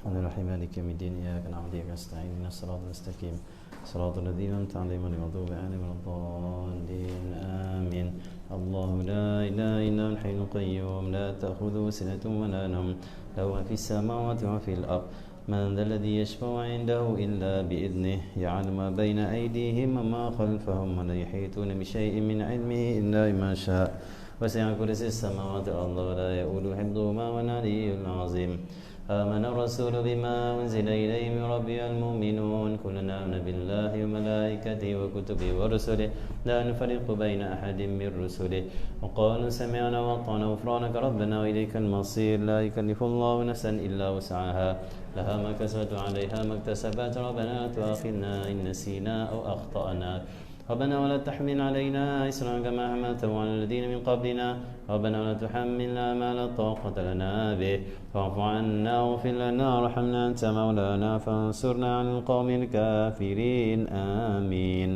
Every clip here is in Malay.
الرحمن الرحيم مالك يوم الدين إياك نعبد وإياك نستعين اهدنا الصراط المستقيم صراط الذين أنعمت عليهم غير المغضوب عليهم ولا الضالين آمين. الله لا إله إلا هو الحي القيوم لا تأخذه سنة ولا نوم له ما في السماوات وفي الأرض من ذا الذي يشفع عنده إلا بإذنه يعلم ما بين أيديهم وما خلفهم ولا يحيطون بشيء من علمه إلا بما شاء وسع كرسي السماوات والأرض ولا يؤوده حفظهما وهو العلي العظيم. آمن الرسول بما أنزل إليه من ربه المؤمنون كلنا آمن بالله وملائكته وكتبه ورسله لا نفرق بين أحد من رسله وقالوا سمعنا وأطعنا غفرانك ربنا وإليك المصير. لا يكلف الله نفسا إلا وسعها لها ما كسبت وعليها ما اكتسبت ربنا لا تؤاخذنا إن نسينا أو أخطأنا ربنا ولا تحمل علينا إصرا كما حملته على الذين من قبلنا ربنا ولا تحملنا ما لا طاقة لنا به واعف عنا واغفر لنا وارحمنا أنت مولانا فانصرنا على القوم الكافرين آمين.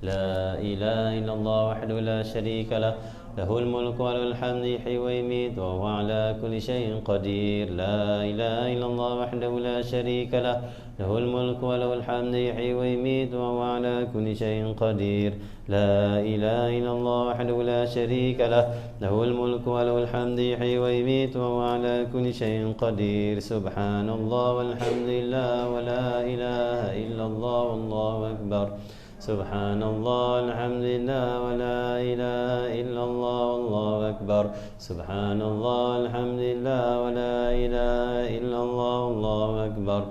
لا إله إلا الله وحده لا شريك له له الملك وله الحمد يحيي ويميت وهو على كل شيء قدير. لا إله إلا الله وحده لا شريك له له الملك وله الحمد يحيي ويميت وهو على كل شيء قدير. لا إله إلا الله وحده لا شريك له له الملك وله الحمد يحيي ويميت وهو على كل شيء قدير. سبحان الله والحمد لله ولا إله إلا الله والله أكبر. سبحان الله الحمد لله ولا إله إلا الله والله أكبر. سبحان الله الحمد لله ولا إله إلا الله والله أكبر.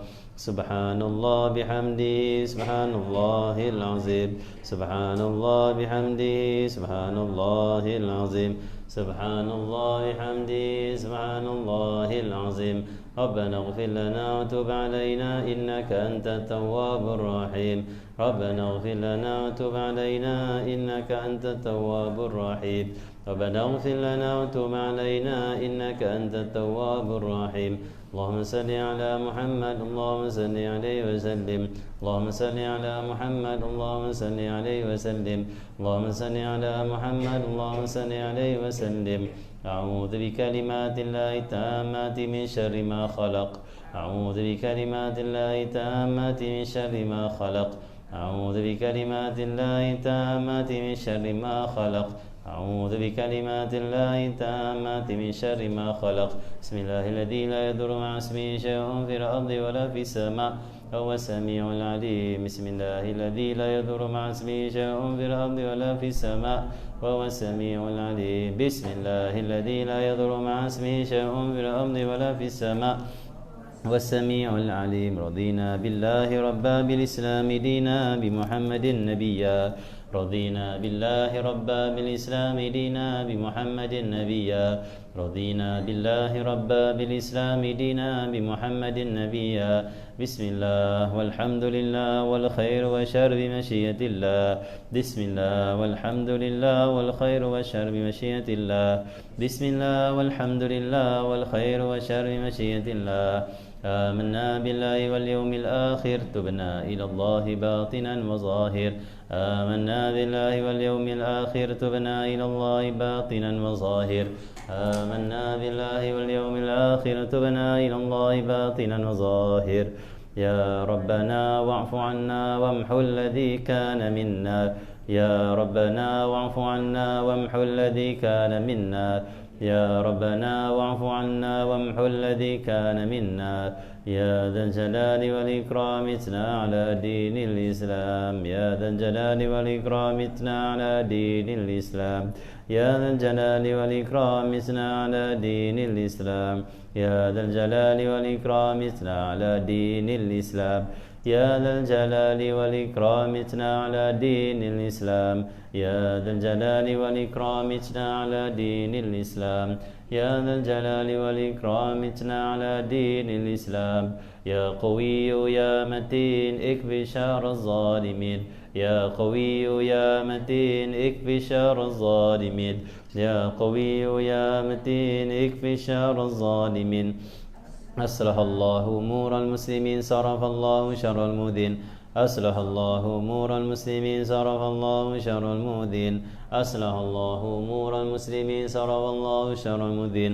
سبحان الله بحمده سبحان الله العظيم. سبحان الله بحمده سبحان الله العظيم. سبحان الله بحمده سبحان الله العظيم. ربنا اغفر لنا وتب علينا إنك أنت التواب الرحيم. ربنا اغفر لنا وتب علينا إنك أنت التواب الرحيم. ربنا اغفر لنا وتب علينا إنك أنت التواب الرحيم. اللهم صل على محمد اللهم صل عليه وسلم. اللهم صل على محمد اللهم صل عليه وسلم. اللهم صل على محمد اللهم صل عليه وسلم. أعوذ بكلمات الله التامات من شر ما خلق. أعوذ بكلمات الله التامات من شر ما خلق. أعوذ بكلمات الله التامات من شر ما خلق. أعوذ بكلمات الله التامات من شر ما خلق. بسم الله الذي لا يضر مع اسمه شيء في الأرض ولا في السماء وهو السميع العليم. بسم الله الذي لا يضر مع اسمه شيء في الأرض ولا في السماء وهو السميع العليم. بسم الله الذي لا يضر مع اسمه شيء في الأرض ولا في السماء والسميع العليم. رضينا بالله ربا بالإسلام دينا بمحمد نبيا. رضينا بالله ربا بالإسلام دينا بمحمد نبيا. رضينا بالله ربا بالإسلام دينا بمحمد نبيا. بسم الله والحمد لله والخير وشر بمشيئة الله. بسم الله والحمد لله والخير وشر بمشيئة الله. بسم الله والحمد لله والخير وشر بمشيئة الله. آمنا بالله واليوم الآخر تبنا إلى الله باطنا وظاهر. آمنا بالله واليوم الآخر تبنا إلى الله باطنا وظاهر. آمنا بالله واليوم الآخر تبنا إلى الله باطنا وظاهر. يا ربنا واعف عنا وامحو الذي كان منا. يا ربنا واعف عنا وامحو الذي كان منا. يا ربنا واعف عنا وامحو الذي كان منا. يا ذا الجلال والإكرام اتنا على دين الإسلام. يا ذا الجلال والإكرام اتنا على دين الإسلام. يا ذا الجلال والإكرام اتنا على دين الإسلام. يا ذا الجلال والإكرام اتنا على دين الإسلام. يا ذا الجلال والإكرام اتنا على دين الإسلام. يا ذا الجلال والإكرام اتنا على دين الإسلام. يا ذا الجلال والإكرام اتنا على دين الإسلام. يا قوي يا متين اكفي شر الظالمين. يا قوي يا متين اكفي شر الظالمين. يا قوي يا متين اكفي شر الظالمين. أصلح الله أمور المسلمين صرف الله شر المؤذين. أصلح الله أمور المسلمين صرف الله شر المؤذين. أصلح الله أمور المسلمين صرف الله شر المؤذين.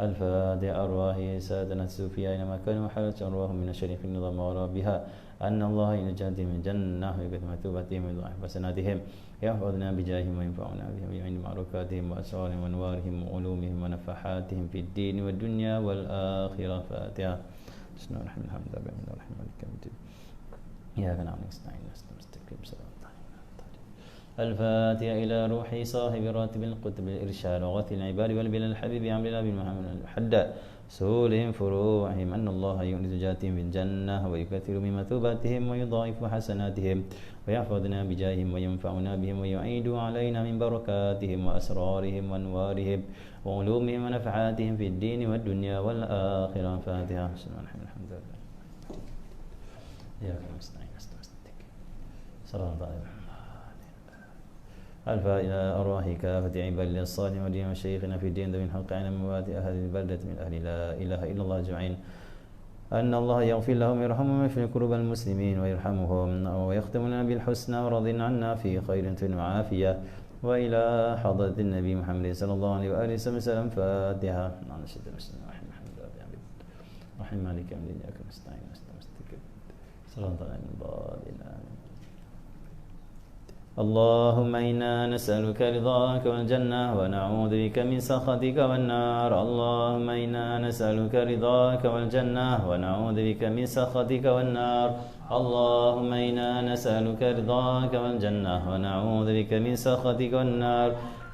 الفاتحة أرواح سادنا الصوفية أينما كانوا وحالت أرواحهم من الشريف النظام وربها أن الله ينجاتهم من جنة ويكتب مثوبتهم ويضاعف حسناتهم يحفظنا بجاههم وينفعنا بهم ويعين معروكاتهم وأسرارهم وأنوارهم وعلومهم ونفحاتهم في الدين والدنيا والآخرة. فاتحة. بسم الله الرحمن الرحيم الحمد لله رب العالمين مالك يوم الدين إياك نعبد ونستعين اهدنا المستقيم صراط الفاتحة إلى روح صاحب راتب القطب الإرشاد وغث العباد والبلاد الحبيب عبد الله بن محمد الحداد سهولهم فروعهم أن الله يؤنس جاتهم في الجنة ويكثر من مثوباتهم ويضاعف حسناتهم ويحفظنا بجاههم وينفعنا بهم ويعيد علينا من بركاتهم وأسرارهم وأنوارهم وعلومهم ونفحاتهم في الدين والدنيا والآخرة. فاتحة. بسم الله الرحمن الرحيم الحمد لله إياك نستعين صلاة الله الفائدة أرواح كافة عباد الله الصالحين ودين وشيخنا في الدين ذوي الحق على موات أهل البلدة من أهل لا إله إلا الله أجمعين أن الله يغفر لهم ويرحمهم ويشفي قلوب المسلمين ويرحمهم ويختمنا بالحسنى ورض عنا في خير وعافية وإلى حضرة النبي محمد صلى الله عليه وآله وسلم. فاتحة. نشهد بسم الله الرحمن الرحيم رحم مالك يوم الدين إياك نستعين نستقيم صراط الضالين. اللهم إنا نسألك رضاك والجنة ونعوذ بك من سخطك والنار. اللهم إنا نسألك رضاك والجنة ونعوذ بك من سخطك والنار. اللهم إنا نسألك رضاك والجنة ونعوذ بك من سخطك والنار.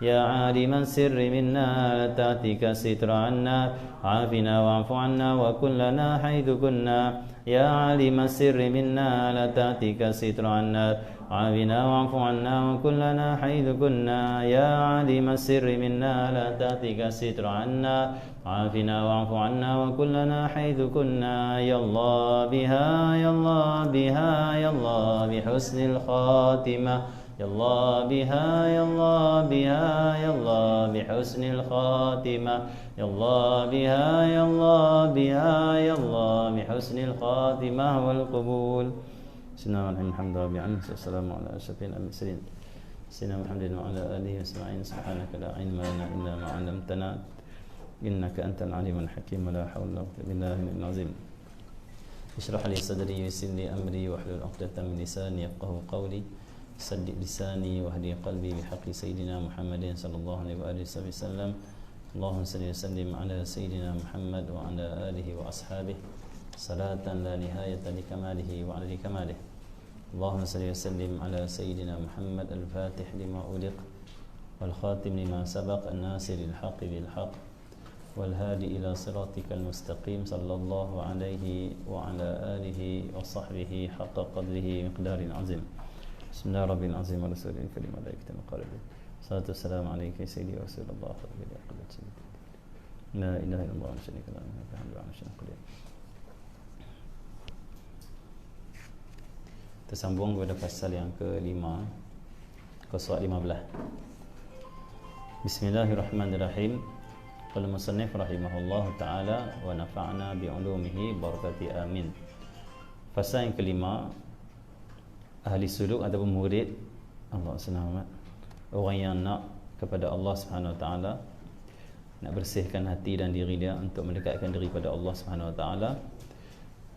يا عالم السر منا لا تأتيك ستر عنا عافنا واعف عنا وكلنا حيث كنا. يا عالم السر منا لا تأتيك ستر عنا عافنا واعف عنا وكلنا حيث كنا. يا عالم السر منا لا تأتيك ستر عنا عافنا واعف عنا وكلنا حيث كنا. يا الله بها يا الله بها يا الله بحسن الخاتمة. يا الله بها يا الله بها يا الله بحسن الخاتمة. يا الله بها يا الله بها يا الله بحسن الخاتمة والقبول. سيدنا الحمد لله بعلم السلام على أشرف المرسلين سيدنا محمد وعلى آله وسلم. سبحانك لا علم لنا إلا ما علمتنا إنك أنت العليم الحكيم ولا حول ولا قوة إلا بالله العظيم. اشرح لي صدري ويسر لي أمري واحلل عقدة من لساني يفقهوا قولي صدق لساني واهدي قلبي بحق سيدنا محمد صلى الله عليه وآله وسلم. اللهم صل وسلم على سيدنا محمد وعلى آله وأصحابه صلاة لا نهاية لكماله وعلى كماله. اللهم صل وسلم على سيدنا محمد الفاتح لما أغلق والخاتم لما سبق الناصر الحق بالحق والهادي إلى صراطك المستقيم صلى الله عليه وعلى آله وصحبه حق قدره مقدار عظيم. بسم الله ربي العظيم ورسوله الكريم وملائكته المقربين. صلاة والسلام عليك يا سيدي ورسول الله لا إله إلا الله شريك له الحمد لله. Tersambung kepada pasal yang ke-5 Qaswat 15. Bismillahirrahmanirrahim. Qala musannif rahimahullahu taala wa nafa'na bi 'ulumihi barakati amin. Pasal yang ke-5, ahli suluk ataupun murid Allah SWT, orang yang nak kepada Allah Subhanahu Wa Taala, nak bersihkan hati dan diri dia untuk mendekatkan diri pada Allah Subhanahu Wa Taala,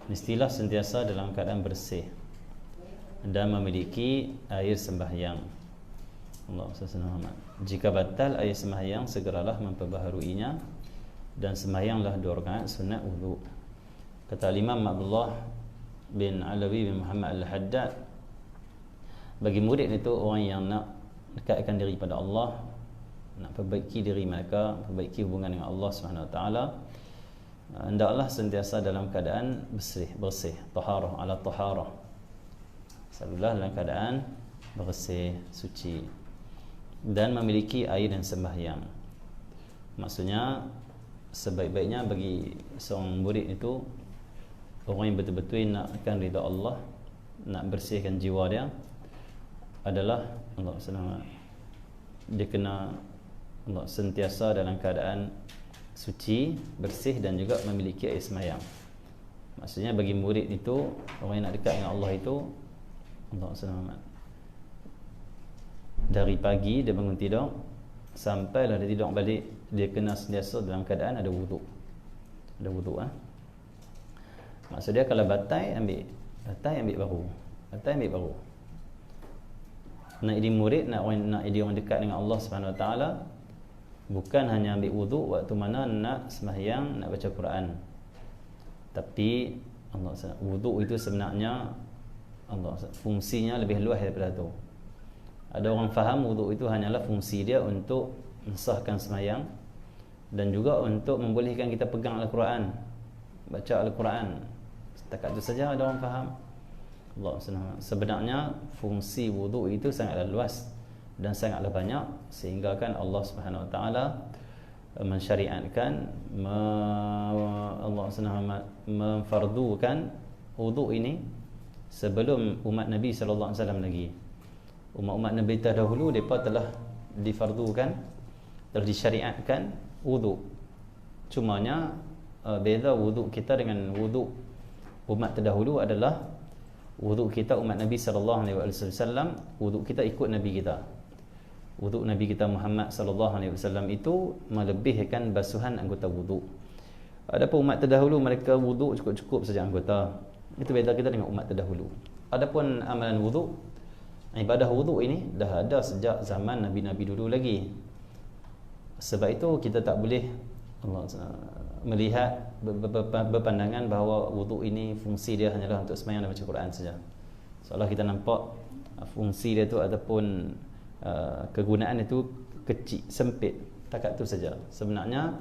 mestilah sentiasa dalam keadaan bersih dan memiliki air sembahyang. Allah SWT. Jika batal air sembahyang, segeralah memperbaharuinya dan sembahyanglah 2 rakaat sunat wudu. Kata Imam Abdullah bin Alawi bin Muhammad Al-Haddad, bagi murid itu orang yang nak dekatkan diri pada Allah, nak perbaiki diri mereka, perbaiki hubungan dengan Allah SWT, hendaklah sentiasa dalam keadaan bersih, taharah ala taharah. Selalulah dalam keadaan bersih, suci dan memiliki air dan sembahyang. Maksudnya sebaik-baiknya bagi seorang murid itu, orang yang betul-betul nakkan ridha Allah, nak bersihkan jiwa dia, adalah Allah SWT. Dia kena Allah sentiasa dalam keadaan suci, bersih dan juga memiliki air sembahyang. Maksudnya bagi murid itu, orang yang nak dekat dengan Allah itu, Allah SWT, dari pagi dia bangun tidur, sampailah dia tidur balik, dia kena sentiasa dalam keadaan ada wuduk. Ada wuduk Maksud dia kalau batai ambil baru. Nak jadi murid, nak jadi orang dekat dengan Allah Subhanahu Wa Taala, bukan hanya ambil wuduk waktu mana nak sembahyang, nak baca Quran. Tapi wuduk itu sebenarnya fungsinya lebih luas daripada tu. Ada orang faham wuduk itu hanyalah fungsi dia untuk mensahkan sembahyang dan juga untuk membolehkan kita pegang Al-Quran, baca Al-Quran. Setakat itu saja ada orang faham. Sebenarnya fungsi wuduk itu sangatlah luas dan sangatlah banyak, sehingga kan Allah Subhanahu Wa Taala mensyariatkan, Allah memfardukan wuduk ini sebelum umat Nabi sallallahu alaihi wasallam lagi. Umat-umat Nabi terdahulu mereka telah difardukan, telah disyariatkan wuduk. Cumanya beza wuduk kita dengan wuduk umat terdahulu adalah wuduk kita umat Nabi sallallahu alaihi wasallam, wuduk kita ikut Nabi kita. Wuduk Nabi kita Muhammad sallallahu alaihi wasallam itu melebihkan basuhan anggota wuduk. Adapun umat terdahulu mereka wuduk cukup-cukup saja anggota. Itu beza kita dengan umat terdahulu. Adapun amalan wuduk, ibadah wuduk ini dah ada sejak zaman Nabi-Nabi dulu lagi. Sebab itu kita tak boleh melihat berpandangan bahawa wuduk ini fungsi dia hanyalah untuk sembahyang dan baca Quran saja. Seolah kita nampak fungsi dia tu ataupun kegunaan itu kecil, sempit, takat tu saja. Sebenarnya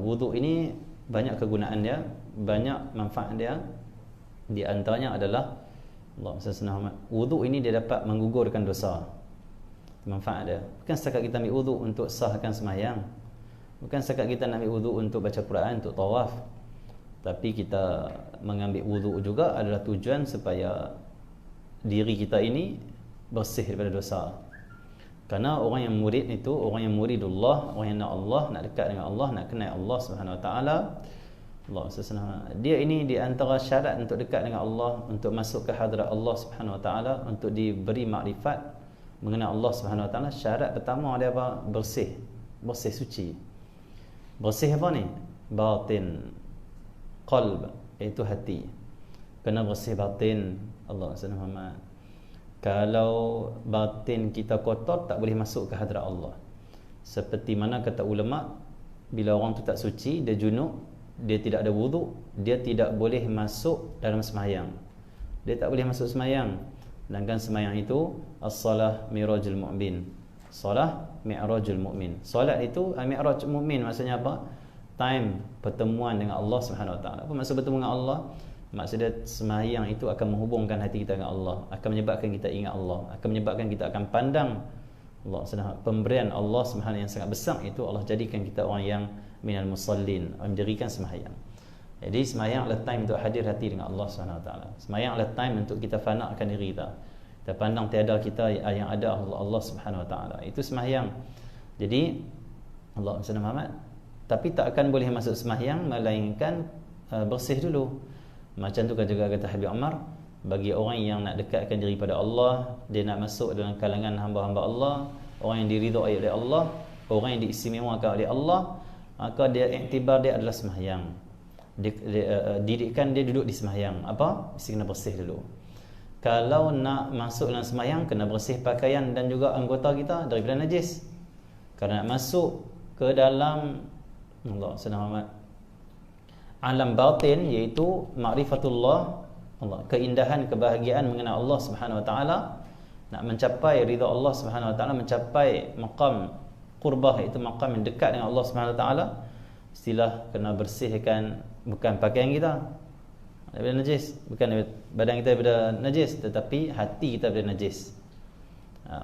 wuduk ini banyak kegunaan dia, banyak manfaat dia. Di antaranya adalah wuduk ini dia dapat menggugurkan dosa. Manfaat dia bukan setakat kita ambil wuduk untuk sahkan sembahyang, bukan setakat kita nak ambil wuduk untuk baca Quran, untuk tawaf, tapi kita mengambil wuduk juga adalah tujuan supaya diri kita ini bersih daripada dosa. Kerana orang yang murid itu, orang yang muridullah, orang yang nak Allah, nak dekat dengan Allah, nak kenal Allah Subhanahu Wa Taala, dia ini di antara syarat untuk dekat dengan Allah, untuk masuk ke hadrat Allah Subhanahu Wa Taala, untuk diberi makrifat mengenal Allah Subhanahu Wa Taala, syarat pertama dia apa? Bersih suci. Bersih apa ni? Batin, qalb, iaitu hati. Kena bersih batin. Allah Subhanahu Wa Taala, kalau batin kita kotor, tak boleh masuk ke hadrat Allah. Seperti mana kata ulama, bila orang tu tak suci, dia junub, dia tidak ada wuduk, dia tidak boleh masuk dalam sembahyang. Dia tak boleh masuk sembahyang. Sedangkan sembahyang itu as-salah mi'rajul mu'min. Salah mi'rajul mu'min. Solat itu mi'raj mu'min, maksudnya apa? Time pertemuan dengan Allah Subhanahu Wa Taala. Apa maksud bertemu dengan Allah? Maksudnya sembahyang itu akan menghubungkan hati kita dengan Allah, akan menyebabkan kita ingat Allah, akan menyebabkan kita akan pandang Allah. Pemberian Allah Subhanahu yang sangat besar itu, Allah jadikan kita orang yang minal musallin, mendirikan sembahyang. Jadi sembahyang adalah time untuk hadir hati dengan Allah Subhanahu Wa Taala. Sembahyang adalah time untuk kita fanakan diri kita. Kita pandang tiada kita, yang ada Allah Subhanahu Wa Taala. Itu sembahyang. Jadi Allah Subhanahu Muhammad, tapi tak akan boleh masuk sembahyang melainkan bersih dulu. Macam tu juga kata Habib Umar, bagi orang yang nak dekatkan diri pada Allah, dia nak masuk dalam kalangan hamba-hamba Allah, orang yang diridai oleh Allah, orang yang diistimewakan oleh Allah, maka dia iktibar dia adalah sembahyang. Didikan dia duduk di sembahyang. Apa? Mesti kena bersih dulu. Kalau nak masuk dalam sembahyang, kena bersih pakaian dan juga anggota kita daripada najis. Kalau nak masuk ke dalam alam batin, iaitu ma'rifatullah, Allah, keindahan, kebahagiaan mengenal Allah Subhanahu Wa Taala, nak mencapai ridha Allah Subhanahu Wa Taala, mencapai maqam qurbah, iaitu maqam yang dekat dengan Allah Subhanahu Wa Taala, istilah kena bersihkan bukan pakaian kita daripada najis, bukan badan kita daripada najis, tetapi hati kita daripada najis.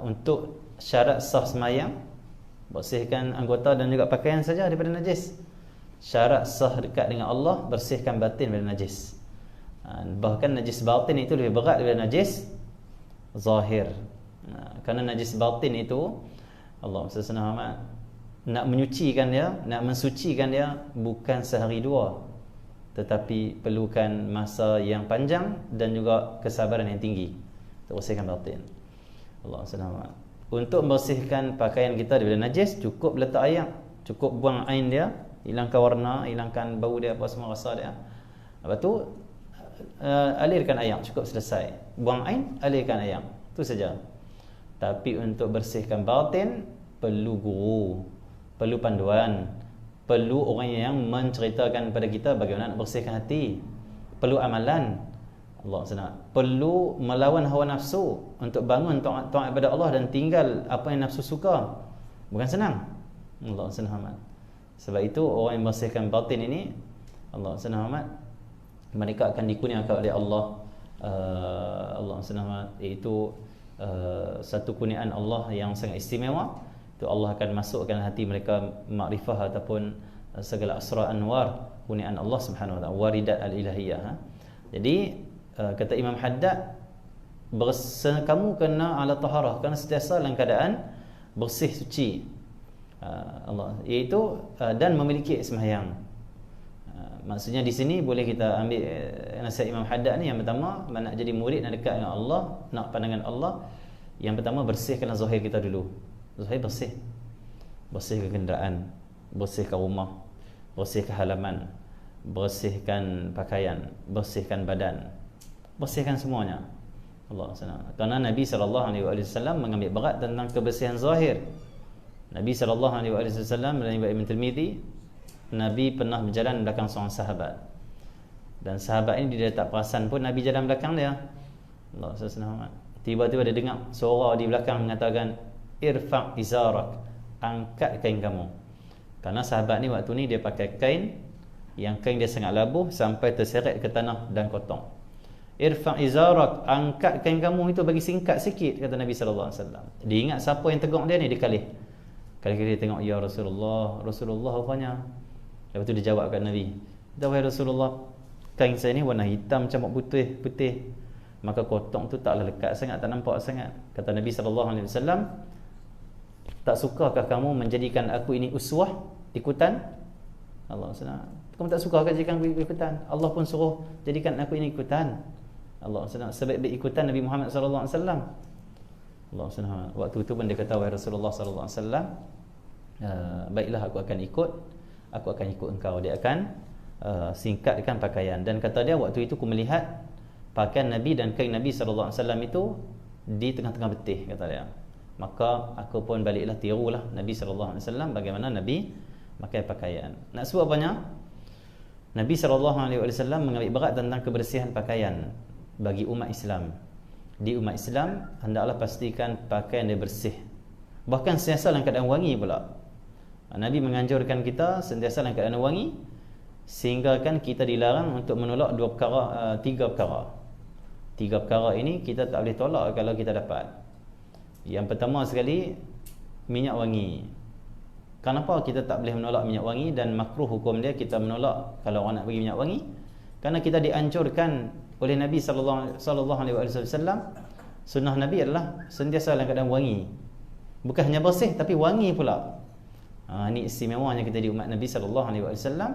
Untuk syarat sah sembahyang, bersihkan anggota dan juga pakaian saja daripada najis. Syarat sah dekat dengan Allah, bersihkan batin daripada najis. Bahkan najis batin itu lebih berat daripada najis zahir. Kerana najis batin itu Allah SWT nak menyucikan dia, nak mensucikan dia bukan sehari dua, tetapi perlukan masa yang panjang dan juga kesabaran yang tinggi untuk bersihkan batin. Allah SWT. untuk membersihkan pakaian kita daripada najis, cukup letak air, cukup buang air dia, hilangkan warna, hilangkan bau dia, apa semua rasa dia. Lepas tu alirkan air, cukup selesai. Buang air, alirkan air, itu saja. Tapi untuk bersihkan batin, perlu guru, perlu panduan, perlu orang yang menceritakan kepada kita bagaimana nak bersihkan hati, perlu amalan. Allah senang. Perlu melawan hawa nafsu untuk bangun taat kepada Allah dan tinggal apa yang nafsu suka. Bukan senang. Allah senang amat. Sebab itu orang yang bersihkan batin ini, Allah senang amat, mereka akan dikurniakan oleh Allah. Allah senang amat, iaitu satu kurniaan Allah yang sangat istimewa. Itu Allah akan masukkan hati mereka makrifah ataupun segala asrar anwar kurniaan Allah Subhanahu wa taala, waridat al-ilahiyah. Jadi kata Imam Haddad, kamu kena ala taharah, kerana sentiasa dalam keadaan bersih suci, Allah, iaitu dan memiliki sembahyang. Maksudnya di sini boleh kita ambil nasihat Imam Haddad ni. Yang pertama, nak jadi murid, nak dekat dengan Allah, nak pandangan Allah, yang pertama bersihkanlah zahir kita dulu. Zahir bersih, bersihkan kenderaan, bersihkan rumah, bersihkan halaman, bersihkan pakaian, bersihkan badan, bersihkan semuanya. Allah senang. Kerana Nabi SAW mengambil berat tentang kebersihan zahir. Nabi SAW dalam riwayat Ibn Tirmidzi, Nabi pernah berjalan belakang seorang sahabat, dan sahabat ini dia tak perasan pun Nabi jalan belakang dia. Allah senang. Tiba-tiba dia dengar suara di belakang mengatakan, irfa' izarak, angkat kain kamu. Kerana sahabat ni waktu ni dia pakai kain yang kain dia sangat labuh sampai terseret ke tanah dan kotor. Irfa' izarak, angkat kain kamu itu bagi singkat sikit, kata Nabi SAW. Dia ingat siapa yang tegur dia ni, dia kalih. Kali-kali dia tengok, ya Rasulullah, Rasulullah rupanya. Lepas tu dia jawab kat Nabi, wahai Rasulullah, kain saya ni warna hitam campur putih, maka kotong tu taklah lekat sangat, tak nampak sangat. Kata Nabi SAW, tak sukakah kamu menjadikan aku ini uswah, ikutan? Allah SWT, kamu tak sukakah jadikan aku ikutan? Allah pun suruh jadikan aku ini ikutan. Allah SWT, sebaik-baik ikutan Nabi Muhammad SAW. Allah SWT, waktu itu pun dia kata, wahai Rasulullah SAW, baiklah, aku akan ikut engkau. Dia akan singkatkan pakaian. Dan kata dia, waktu itu aku melihat pakaian Nabi dan kain Nabi SAW itu di tengah-tengah betih, kata dia. Maka aku pun baliklah, tirulah Nabi SAW bagaimana Nabi pakai pakaian. Nak sebut apanya? Nabi SAW mengambil berat tentang kebersihan pakaian bagi umat Islam. Di umat Islam hendaklah pastikan pakaian dia bersih, bahkan sentiasa dalam keadaan wangi pula. Nabi menganjurkan kita sentiasa dalam keadaan wangi, sehingga kan kita dilarang untuk menolak tiga perkara. Tiga perkara ini kita tak boleh tolak kalau kita dapat. Yang pertama sekali, minyak wangi. Kenapa kita tak boleh menolak minyak wangi dan makruh hukum dia kita menolak kalau orang nak bagi minyak wangi? Kerana kita dianjurkan oleh Nabi sallallahu alaihi wasallam, sunnah Nabi adalah sentiasa dalam keadaan wangi. Bukan hanya bersih tapi wangi pula. Ini istimewanya kita di umat Nabi sallallahu alaihi wasallam.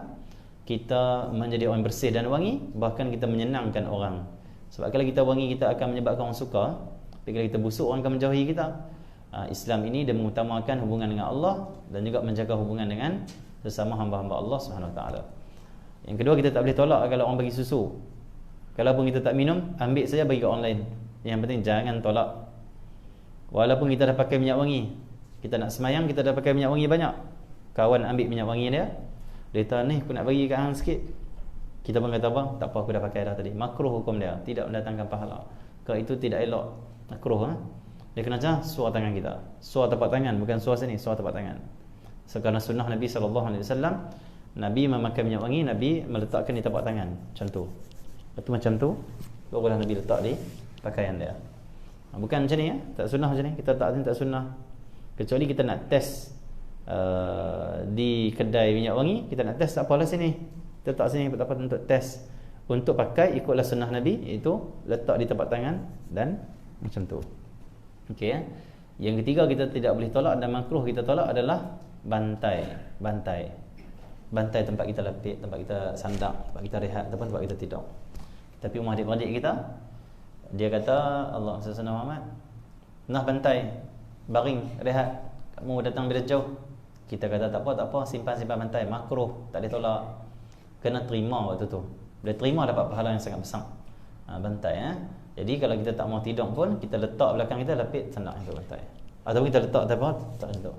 Kita menjadi orang bersih dan wangi, bahkan kita menyenangkan orang. Sebab kalau kita wangi, kita akan menyebabkan orang suka. Tapi kalau kita busuk, orang akan menjauhi kita. Islam ini dia mengutamakan hubungan dengan Allah dan juga menjaga hubungan dengan sesama hamba-hamba Allah Subhanahu Wa Taala. Yang kedua, kita tak boleh tolak kalau orang bagi susu. Kalaupun kita tak minum, ambil saja bagi ke orang lain. Yang penting jangan tolak. Walaupun kita dah pakai minyak wangi, kita nak semayang, kita dah pakai minyak wangi banyak, kawan ambil minyak wangi dia, dia kata, ni aku nak bagi kat hang sikit. Kita pun kata, bang, tak apa, aku dah pakai dah tadi. Makruh hukum dia, tidak mendatangkan pahala. Kalau itu tidak elok, makruh. Dia kena macam suar tangan kita, suar tapak tangan, bukan suar sini, suar tapak tangan. Kerana sunnah Nabi SAW, Nabi memakai minyak wangi, Nabi meletakkan di tapak tangan, macam tu. Itu macam tu, barulah Nabi letak di pakaian dia. Bukan macam ni, tak sunnah macam ni. Kita tak sunnah. Kecuali kita nak test di kedai minyak wangi, kita nak test, tak apalah sini, kita letak sini dapat untuk test. Untuk pakai, ikutlah sunnah Nabi, iaitu letak di tapak tangan dan macam tu. Okey, ya. Yang ketiga kita tidak boleh tolak dan makruh kita tolak adalah bantai tempat kita lapik, tempat kita sandak, tempat kita rehat ataupun tempat kita tidur. Tapi rumah adik-beradik kita, dia kata, Allah SWT Muhammad, nah bantai, baring, rehat. Kamu datang bila jauh, kita kata tak apa, simpan bantai, makruh, tak boleh tolak. Kena terima waktu tu. Bila terima dapat pahala yang sangat besar. Bantai. Jadi kalau kita tak mau tidur pun, kita letak belakang kita, lapik sendak itu bantai. Atau kita letak tak sentuh.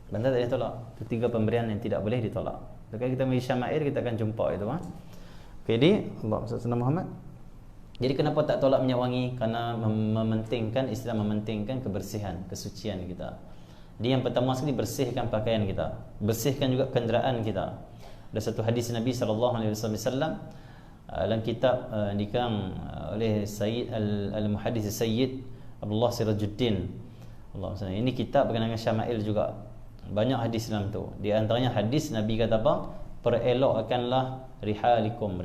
Bantai tak boleh tolak. Itu 3 pemberian yang tidak boleh ditolak. Kalau kita pergi Syama'il, kita akan jumpa itu. Jadi Allah SWT Muhammad. Jadi kenapa tak tolak minyak wangi? Karena mementingkan, Islam mementingkan kebersihan, kesucian kita. Jadi yang pertama sekali, bersihkan pakaian kita, bersihkan juga kenderaan kita. Ada satu hadis Nabi SAW dalam kitab dikang oleh Sayyid Al-Muhaddis Sayyid Abdullah Sirajuddin. Ini kitab berkenaan Syama'il juga. Banyak hadis dalam tu. Di antaranya hadis Nabi kata apa? Perelokkanlah rihalikum.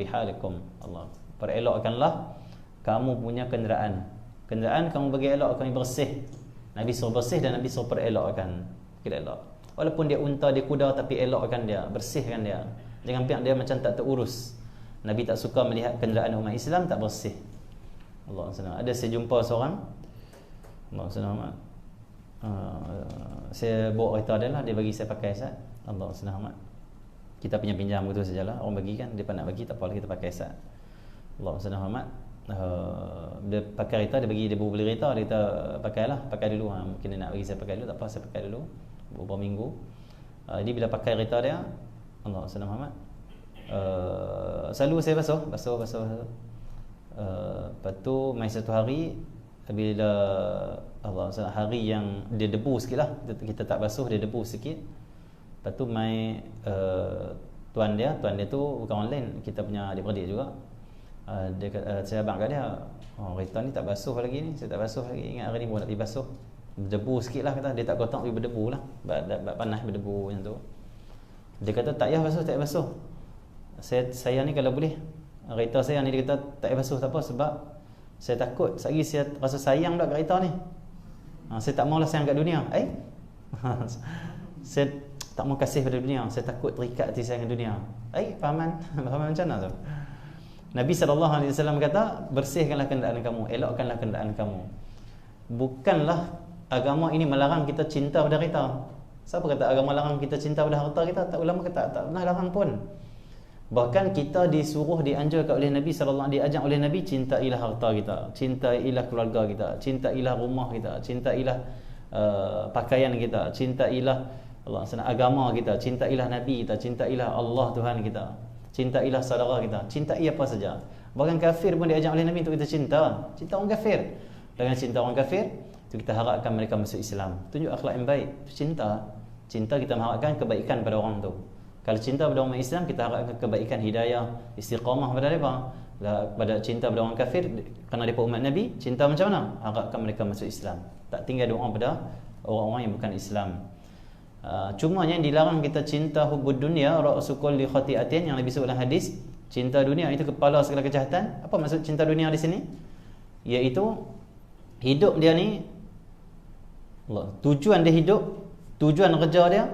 Allah. Perelokkanlah kamu punya kenderaan. Kenderaan kamu bagi elok, kamu bersih. Nabi suruh bersih dan Nabi suruh perelokkan. Kira elok. Walaupun dia unta, dia kuda, tapi elokkan dia, bersihkan dia. Jangan pihak dia macam tak terurus. Nabi tak suka melihat kenderaan umat Islam tak bersih. Allah SWT. Ada saya jumpa seorang, Allah SWT, saya bawa kereta dia lah, dia bagi saya pakai Ustaz. Allah SWT. Kita pinjam begitu sajalah. Orang bagi kan, dia nak bagi, tak apa, kita pakai Ustaz. Allah SWT. Dia pakai kereta, dia bagi, dia baru beli kereta, dia kata pakai dulu. Mungkin dia nak bagi saya pakai dulu, tak apa, saya pakai dulu beberapa minggu. Jadi bila pakai kereta dia, Allah SWT, selalu saya basuh. Lepas tu mai satu hari, bila Allah SWT, hari yang dia debu sikit lah, kita tak basuh, dia debu sikit. Lepas tu mai tuan dia tu bukan online, kita punya adik-beradik juga. Dia saya abang kat dia, kereta ni tak basuh lagi ni, saya tak basuh lagi, ingat hari ni baru nak pergi basuh, berdebu sikit lah, kata dia tak kotak, tapi berdebu lah, panas berdebu macam tu. Dia kata tak payah basuh, tak payah basuh, saya ni kalau boleh, kereta saya ni, dia kata tak payah basuh, tak apa, sebab saya takut sekali saya rasa sayang dah kat kereta ni, saya tak maulah sayang kat dunia. Saya tak mau kasih pada dunia, saya takut terikat hati saya dengan dunia. Fahaman macam mana tu? Nabi SAW kata, bersihkanlah kenderaan kamu, elokkanlah kenderaan kamu. Bukanlah agama ini melarang kita cinta pada harta. Siapa kata agama larang kita cinta pada harta kita? Tak, ulama kata tak pernah larang pun. Bahkan kita disuruh, dianjurkan oleh Nabi SAW, diajak oleh Nabi, cintailah harta kita, cintailah keluarga kita, cintailah rumah kita, cintailah pakaian kita, cintailah Allah SWT, agama kita, cintailah Nabi kita, cintailah Allah Tuhan kita, cintailah saudara kita, cintai apa saja. Bahkan kafir pun diajak oleh Nabi untuk kita cinta orang kafir. Dengan cinta orang kafir itu kita harapkan mereka masuk Islam. Tunjuk akhlak yang baik. Cinta kita mengharapkan kebaikan pada orang tu. Kalau cinta pada orang Islam, kita harapkan kebaikan, hidayah, istiqamah pada mereka. Pada cinta pada orang kafir, kerana mereka umat Nabi, cinta macam mana? Harapkan mereka masuk Islam. Tak tinggal doa pada orang-orang yang bukan Islam. Cuma yang dilarang kita cinta hubbud dunia, ra'su kulli khati'atin, yang Nabi sebut dalam hadis, cinta dunia itu kepala segala kejahatan. Apa maksud cinta dunia di sini? Iaitu hidup dia ni, tujuan dia hidup, tujuan kerja dia,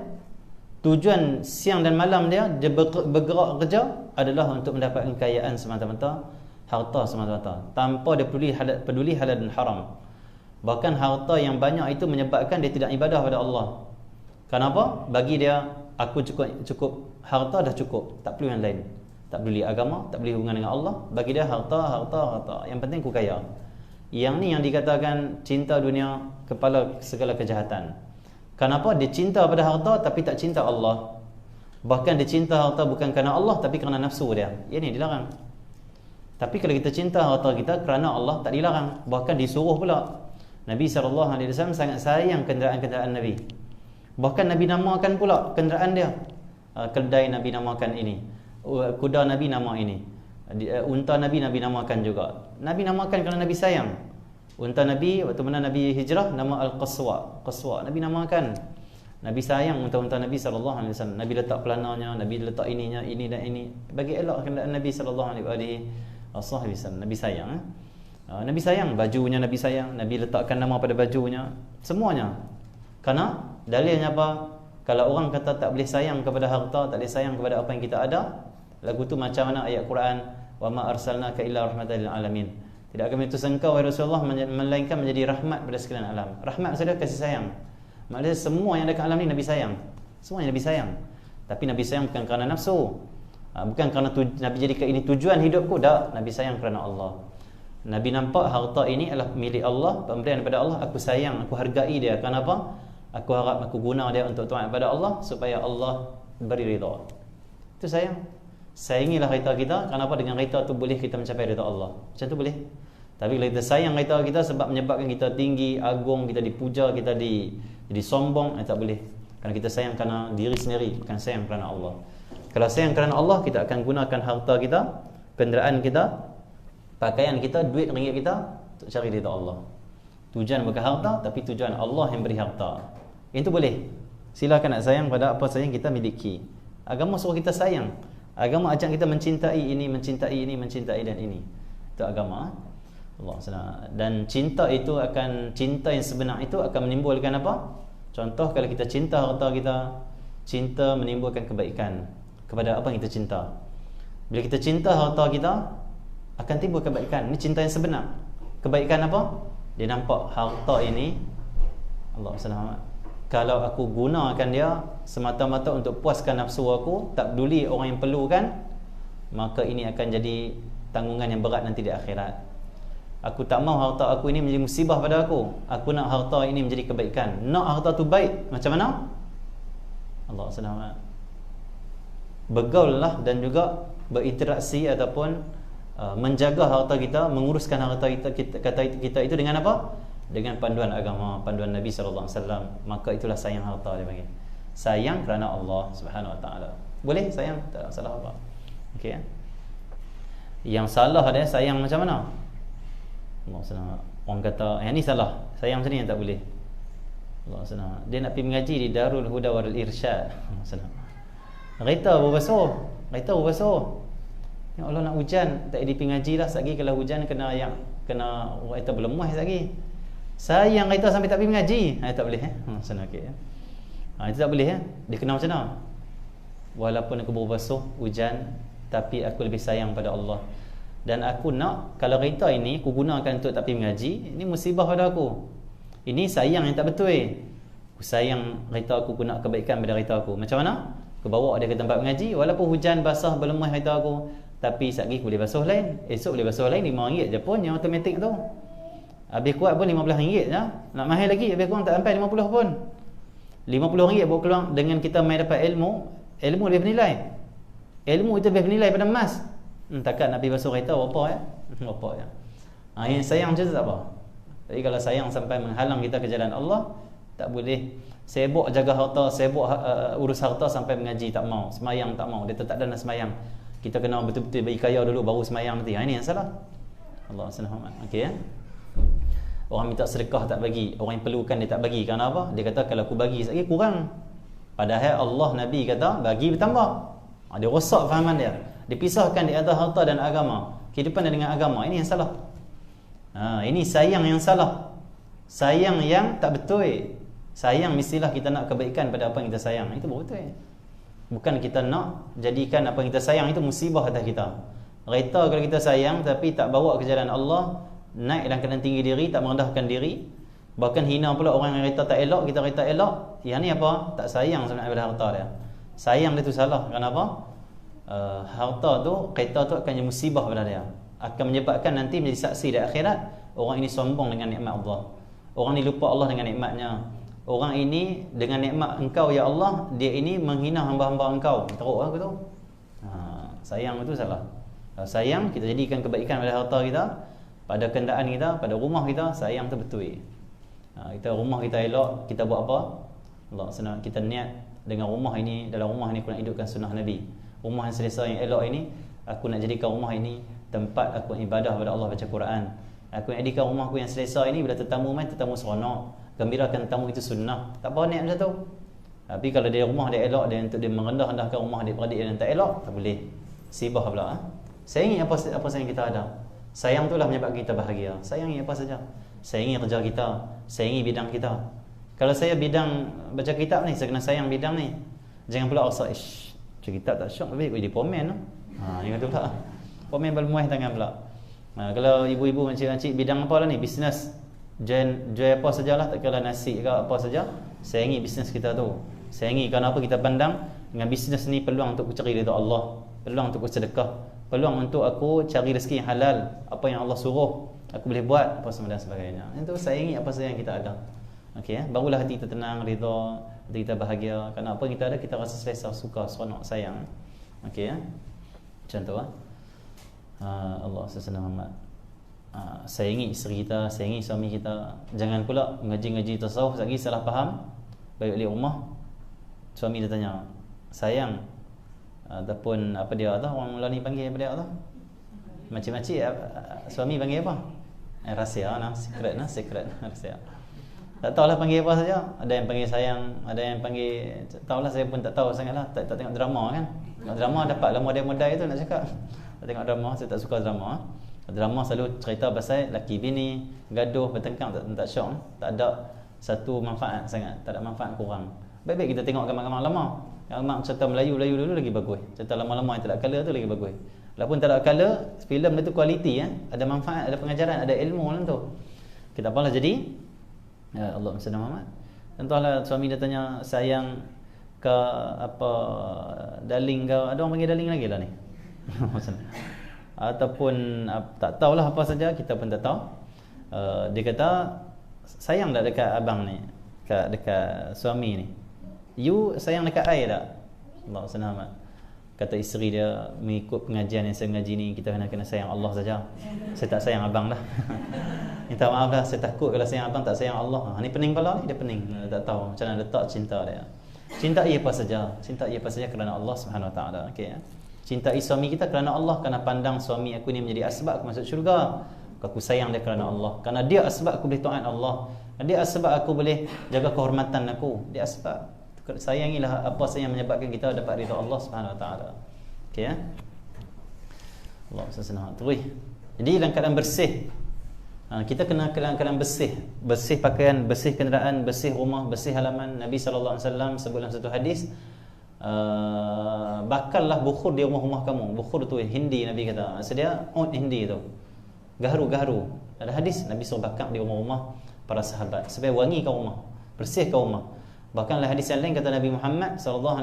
tujuan siang dan malam dia bergerak kerja adalah untuk mendapatkan kekayaan semata-mata, harta semata-mata, tanpa dia peduli halal dan haram. Bahkan harta yang banyak itu menyebabkan dia tidak ibadah pada Allah. Kenapa? Bagi dia, aku cukup harta dah cukup, tak perlu yang lain. Tak peduli agama, tak peduli hubungan dengan Allah. Bagi dia harta. Yang penting aku kaya. Yang ni yang dikatakan cinta dunia, kepala segala kejahatan. Kenapa? Dia cinta pada harta tapi tak cinta Allah. Bahkan dia cinta harta bukan kerana Allah, tapi kerana nafsu dia. Ini dilarang. Tapi kalau kita cinta harta kita kerana Allah, tak dilarang. Bahkan disuruh pula. Nabi SAW sangat sayang kenderaan-kenderaan Nabi. Bahkan Nabi namakan pula kenderaan dia. Keldai Nabi namakan ini, kuda Nabi nama ini, unta Nabi namakan juga. Nabi namakan kerana Nabi sayang. Unta Nabi waktu mana Nabi hijrah, nama Al-Qaswa. Nabi namakan. Nabi sayang unta-unta Nabi SAW. Nabi letak pelananya, Nabi letak ininya, ini dan ini, bagi elok kenderaan Nabi SAW. Nabi sayang. Nabi sayang bajunya, Nabi sayang, Nabi letakkan nama pada bajunya, semuanya. Karena dalilnya apa? Kalau orang kata tak boleh sayang kepada harta, tak boleh sayang kepada apa yang kita ada, lagu tu macam mana ayat Quran, wa ma arsalnaka illa rahmatan lil alamin. Tidak akan mengutus engkau wahai Rasulullah melainkan menjadi rahmat pada sekalian alam. Rahmat maksudnya kasih sayang. Maksudnya semua yang ada kat alam ni Nabi sayang. Semua yang Nabi sayang. Tapi Nabi sayang bukan kerana nafsu. Bukan kerana Nabi jadikan ini tujuan hidupku. Tak, Nabi sayang kerana Allah. Nabi nampak harta ini adalah milik Allah, pemberian daripada Allah. Aku sayang, aku hargai dia. Kenapa? Aku harap aku guna dia untuk taat kepada Allah supaya Allah beri ridha. Itu sayang. Sayangilah harta kita. Kenapa? Dengan harta tu boleh kita mencapai ridha Allah. Macam tu boleh. Tapi kalau kita sayang harta kita sebab menyebabkan kita tinggi, agung, kita dipuja, kita jadi sombong, tak boleh. Kerana kita sayang kerana diri sendiri, bukan sayang kerana Allah. Kalau sayang kerana Allah, kita akan gunakan harta kita, kenderaan kita, pakaian kita, duit ringgit kita untuk cari ridha Allah. Tujuan bukan harta, tapi tujuan Allah yang beri harta. Itu boleh. Silakan nak sayang pada apa saja yang kita miliki. Agama suruh kita sayang. Agama ajak kita mencintai ini, mencintai ini, mencintai dan ini. Itu agama. Allah SWT. Dan cinta itu akan, cinta yang sebenar itu akan menimbulkan apa? Contoh, kalau kita cinta harta kita, cinta menimbulkan kebaikan kepada apa yang kita cinta. Bila kita cinta harta kita, akan timbul kebaikan. Ini cinta yang sebenar. Kebaikan apa? Dia nampak harta ini, Allah SWT, kalau aku gunakan dia semata-mata untuk puaskan nafsu aku, tak peduli orang yang perlukan, maka ini akan jadi tanggungan yang berat nanti di akhirat. Aku tak mau harta aku ini menjadi musibah pada aku. Aku nak harta ini menjadi kebaikan. Nak harta tu baik. Macam mana? Allah SWT. Bergaullah dan juga berinteraksi ataupun menjaga harta kita, menguruskan harta kita itu dengan apa? Dengan panduan agama, panduan Nabi SAW. Maka itulah sayang harta dia panggil. Sayang kerana Allah Subhanahu Wa Taala. Boleh sayang, tak salah apa. Okey. Yang salah dia sayang macam mana? Allah SWT. Orang kata yang ni salah, sayang macam ni yang tak boleh. Allah SWT. Dia nak pergi mengaji di Darul Huda wal Irsyad. Allah SWT. Kereta berbasuh. Ya Allah, nak hujan, tak pergi ngaji lah. Sekali kalau hujan kena kereta berlemuh lagi. Sayang kereta sampai tak pergi mengaji. Tak boleh sana okey. Itu tak boleh Dia kena macam mana? Walaupun aku berbasuh hujan, tapi aku lebih sayang pada Allah. Dan aku nak, kalau kereta ini aku gunakan untuk tak pergi mengaji, ini musibah pada aku. Ini sayang yang tak betul. Aku sayang kereta aku, nak kebaikan pada kereta aku. Macam mana? Aku bawa dia ke tempat mengaji, walaupun hujan basah berlemuh kereta aku, tapi sekali boleh basuh lain, esok boleh basuh lain. RM5 je pun yang automatik tu. Habis kuat pun RM15 je. Nak mahal lagi, habis kurang tak sampai 50 pun. RM50 buat keluar. Dengan kita main dapat ilmu lebih bernilai. Ilmu itu lebih bernilai pada emas. Takkan nak pergi basuh kereta berapa berapa je. Yang sayang macam tu tak apa. Jadi kalau sayang sampai menghalang kita ke jalan Allah, tak boleh. Sibuk jaga harta, sibuk urus harta sampai mengaji tak mau, semayang tak mau. Dia tak ada nak semayang. Kita kena betul-betul bagi kaya dulu baru semayang nanti. Ini yang salah. Allah SWT. Okey Orang minta sedekah tak bagi, orang yang perlukan dia tak bagi. Kerana apa? Dia kata kalau aku bagi sekali kurang. Padahal Allah Nabi kata bagi bertambah. Dia rosak fahaman dia. Dipisahkan di antara harta dan agama. Kehidupan dengan agama. Ini yang salah. Ini sayang yang salah. Sayang yang tak betul. Sayang mestilah kita nak kebaikan pada apa yang kita sayang. Itu baru betul. Bukan kita nak jadikan apa yang kita sayang itu musibah atas kita. Kereta kalau kita sayang tapi tak bawa ke jalan Allah, naik dalam keadaan tinggi diri, tak merendahkan diri, bahkan hina pula orang yang kereta tak elok, kita kereta elok. Yang ni apa? Tak sayang sebenarnya pada harta dia. Sayang dia tu salah. Kenapa? Harta tu, kereta tu akan jadi musibah pada dia. Akan menyebabkan nanti menjadi saksi di akhirat. Orang ini sombong dengan nikmat Allah. Orang ini lupa Allah dengan nikmatnya. Orang ini dengan nikmat engkau ya Allah, dia ini menghina hamba-hamba engkau. Teruk aku tu. Sayang itu salah. Sayang, kita jadikan kebaikan pada harta kita, pada kenderaan kita, pada rumah kita. Sayang tu betul. Kita rumah kita elok, kita buat apa? Allah senang kita niat dengan rumah ini, dalam rumah ini aku nak hidupkan sunnah Nabi. Rumah yang selesa yang elok ini, aku nak jadikan rumah ini tempat aku ibadah kepada Allah, baca Quran. Aku nak jadikan rumahku yang selesa ini, bila tetamu main, tetamu seronok, gembirakan tetamu, itu sunnah. Tak apa niat macam tu. Tapi kalau dia rumah dia elok, dia untuk dia merendah-rendahkan rumah adik-beradik yang tak elok, tak boleh. Sibah pula. Sayangi apa sayang kita ada. Sayang itulah menyebabkan kita bahagia. Sayangi apa saja. Sayangi kerja kita, sayangi bidang kita. Kalau saya bidang baca kitab ni, saya kena sayang bidang ni. Jangan pula rasa baca kitab tak syok, tapi jadi pomen. Ni kata pula pomen bermuih tangan pula. Kalau ibu-ibu makcik-makcik bidang apa lah ni, bisnes, jual apa sajalah, tak kira nasi ke apa saja, sayangi bisnes kita tu. Sayangi kerana apa? Kita pandang dengan bisnes ni peluang untuk aku cari ridha Allah, peluang untuk aku sedekah, peluang untuk aku cari rezeki yang halal, apa yang Allah suruh aku boleh buat, apa semua dan sebagainya. Itu sayangi apa saja yang kita ada. Okey, barulah hati kita tenang, ridha, hati kita bahagia. Kerana apa yang kita ada, kita rasa selesa, suka, seronok, sayang. Okey, macam tu Allah SWT Muhammad. Sayangi isteri kita, sayangi suami kita. Jangan pula ngaji-ngaji tasawuf lagi salah faham, balik balik rumah suami dia tanya, sayang, ataupun apa dia tu, orang mula ni panggil apa dia tu, macam-macam suami panggil apa? Rahsia nah, secret rahsia. Tak tahulah panggil apa saja. Ada yang panggil sayang, ada yang panggil, tahulah, saya pun tak tahu sangatlah. Tak tengok drama kan. Tengok drama dapatlah model-model itu nak cakap. Tak tengok drama, saya tak suka drama. Drama selalu cerita pasal laki bini gaduh, bertengkar, tak syok. Tak ada satu manfaat sangat, tak ada manfaat kurang. Baik-baik kita tengok gambar-gambar lama. Yang mak cerita Melayu dulu lagi bagus. Cerita lama-lama yang tak ada color tu lagi bagus. Walaupun tak ada color, filem dia tu kualiti ada manfaat, ada pengajaran, ada ilmu dalam tu. Kita apalah jadi Allah SWT Muhammad. Contohlah suami dia tanya sayang ke apa, darling ke, ada orang panggil darling lagi lah ni. Ataupun tak tahulah apa saja, kita pun tak tahu. Dia kata sayang tak dekat abang ni, dekat suami ni. You sayang dekat I tak? Allah SWT. Kata isteri dia, mengikut pengajian yang saya mengaji ni, kita kena sayang Allah saja. Saya tak sayang abang dah. Minta maaf dah, saya takut kalau sayang abang tak sayang Allah. Ni pening kepala ni, dia pening. Tak tahu macam mana letak cinta dia. Cintai apa saja, cintai apa saja kerana Allah Subhanahu Wa Taala. Okey. Cintai suami kita kerana Allah, kerana pandang suami aku ni menjadi asbab aku masuk syurga. Aku sayang dia kerana Allah, kerana dia asbab aku boleh taat Allah, dia asbab aku boleh jaga kehormatan aku, dia asbab. Sayangilah apa saja yang menyebabkan kita dapat ridha Allah Subhanahu Wa Taala. Okey Allah SWT. Terus. Jadi dalam keadaan bersih, kita kena keadaan bersih. Bersih pakaian, bersih kenderaan, bersih rumah, bersih halaman. Nabi SAW sebut dalam satu hadis, bakallah bukhur di rumah-rumah kamu. Bukhur tu Hindi, Nabi kata. Maksudnya ud Hindi tu, gaharu-gaharu. Ada hadis Nabi suruh bakar di rumah-rumah para sahabat supaya wangi ke rumah, bersih ke rumah. Bahkan dalam hadis yang lain kata Nabi Muhammad SAW,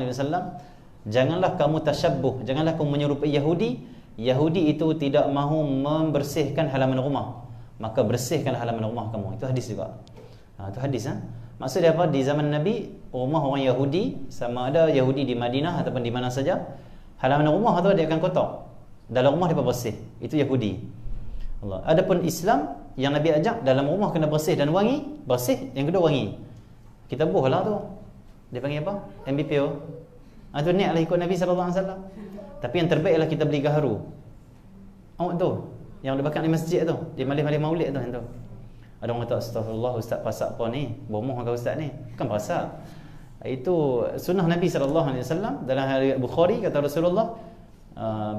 janganlah kamu tasyabbuh, janganlah kamu menyerupai Yahudi. Yahudi itu tidak mahu membersihkan halaman rumah, maka bersihkan halaman rumah kamu. Itu hadis juga. Itu hadis. Maksudnya apa? Di zaman Nabi, rumah orang Yahudi, sama ada Yahudi di Madinah ataupun di mana saja, halaman rumah tu dia akan kotor, dalam rumah dia bersih. Itu Yahudi. Allah. Adapun Islam yang Nabi ajak, dalam rumah kena bersih dan wangi, bersih, yang kedua wangi. Kita buh lah tu. Dia panggil apa? MBPO. Itu niat lah ikut Nabi SAW. Tapi yang terbaik lah kita beli gaharu. Awak tu, yang dia bakar di masjid tu, di malih-malih maulid tu, yang tu. Ada orang kata, astagfirullah, ustaz pasak apa ni? Bomoh ke ustaz ni? Bukan pasak. Itu sunnah Nabi SAW. Dalam hadis Bukhari kata Rasulullah,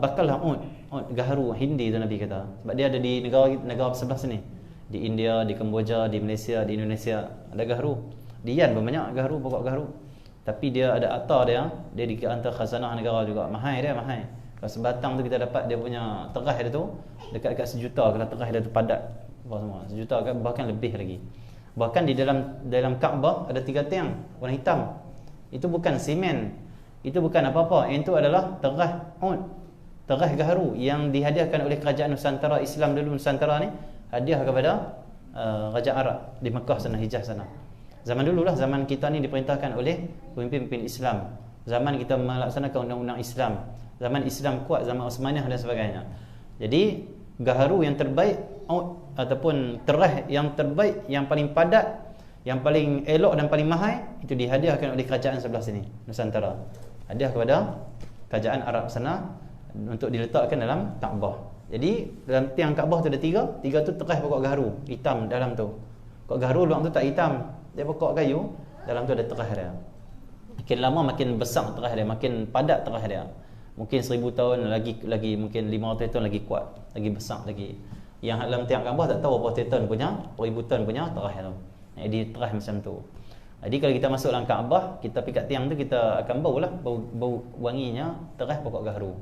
bakallah ud gaharu Hindi tu Nabi kata. Sebab dia ada di negara sebelah sini. Di India, di Kemboja, di Malaysia, di Indonesia ada gaharu. Di Yan pun banyak gaharu, pokok gaharu. Tapi dia ada atar dia di antara khazanah negara juga. Mahal dia, mahal. Kalau sebatang tu kita dapat dia punya terah dia tu dekat-dekat sejuta kalau terah dia tu padat. Apa semua? Sejuta bahkan lebih lagi. Bahkan di dalam Kaabah ada 3 tiang warna hitam. Itu bukan simen. Itu bukan apa-apa. Itu adalah terah ud, terah gaharu yang dihadiahkan oleh kerajaan Nusantara Islam dulu. Nusantara ni hadiah kepada Raja Arab di Mekah sana, Hijaz sana. Zaman dululah, zaman kita ni diperintahkan oleh pemimpin-pemimpin Islam. Zaman kita melaksanakan undang-undang Islam. Zaman Islam kuat, zaman Osmaniyah dan sebagainya. Jadi gaharu yang terbaik ataupun terah yang terbaik, yang paling padat, yang paling elok dan paling mahal, itu dihadiahkan oleh kerajaan sebelah sini, Nusantara. Hadiah kepada kerajaan Arab sana untuk diletakkan dalam Kaabah. Jadi dalam tiang Kaabah tu ada 3 tu terah pokok gaharu hitam dalam tu. Pokok gaharu luar tu tak hitam, dia pokok kayu, dalam tu ada terah dia. Makin lama makin besar terah dia, makin padat terah dia. Mungkin 1000 tahun lagi mungkin 500 tahun lagi kuat, lagi besar lagi. Yang dalam tiang Kaabah tak tahu berapa tahun punya, ribu tahun punya terah tu. Jadi terah macam tu. Jadi kalau kita masuk dalam Kaabah, kita pikat tiang tu, kita akan bau wanginya terah pokok gaharu.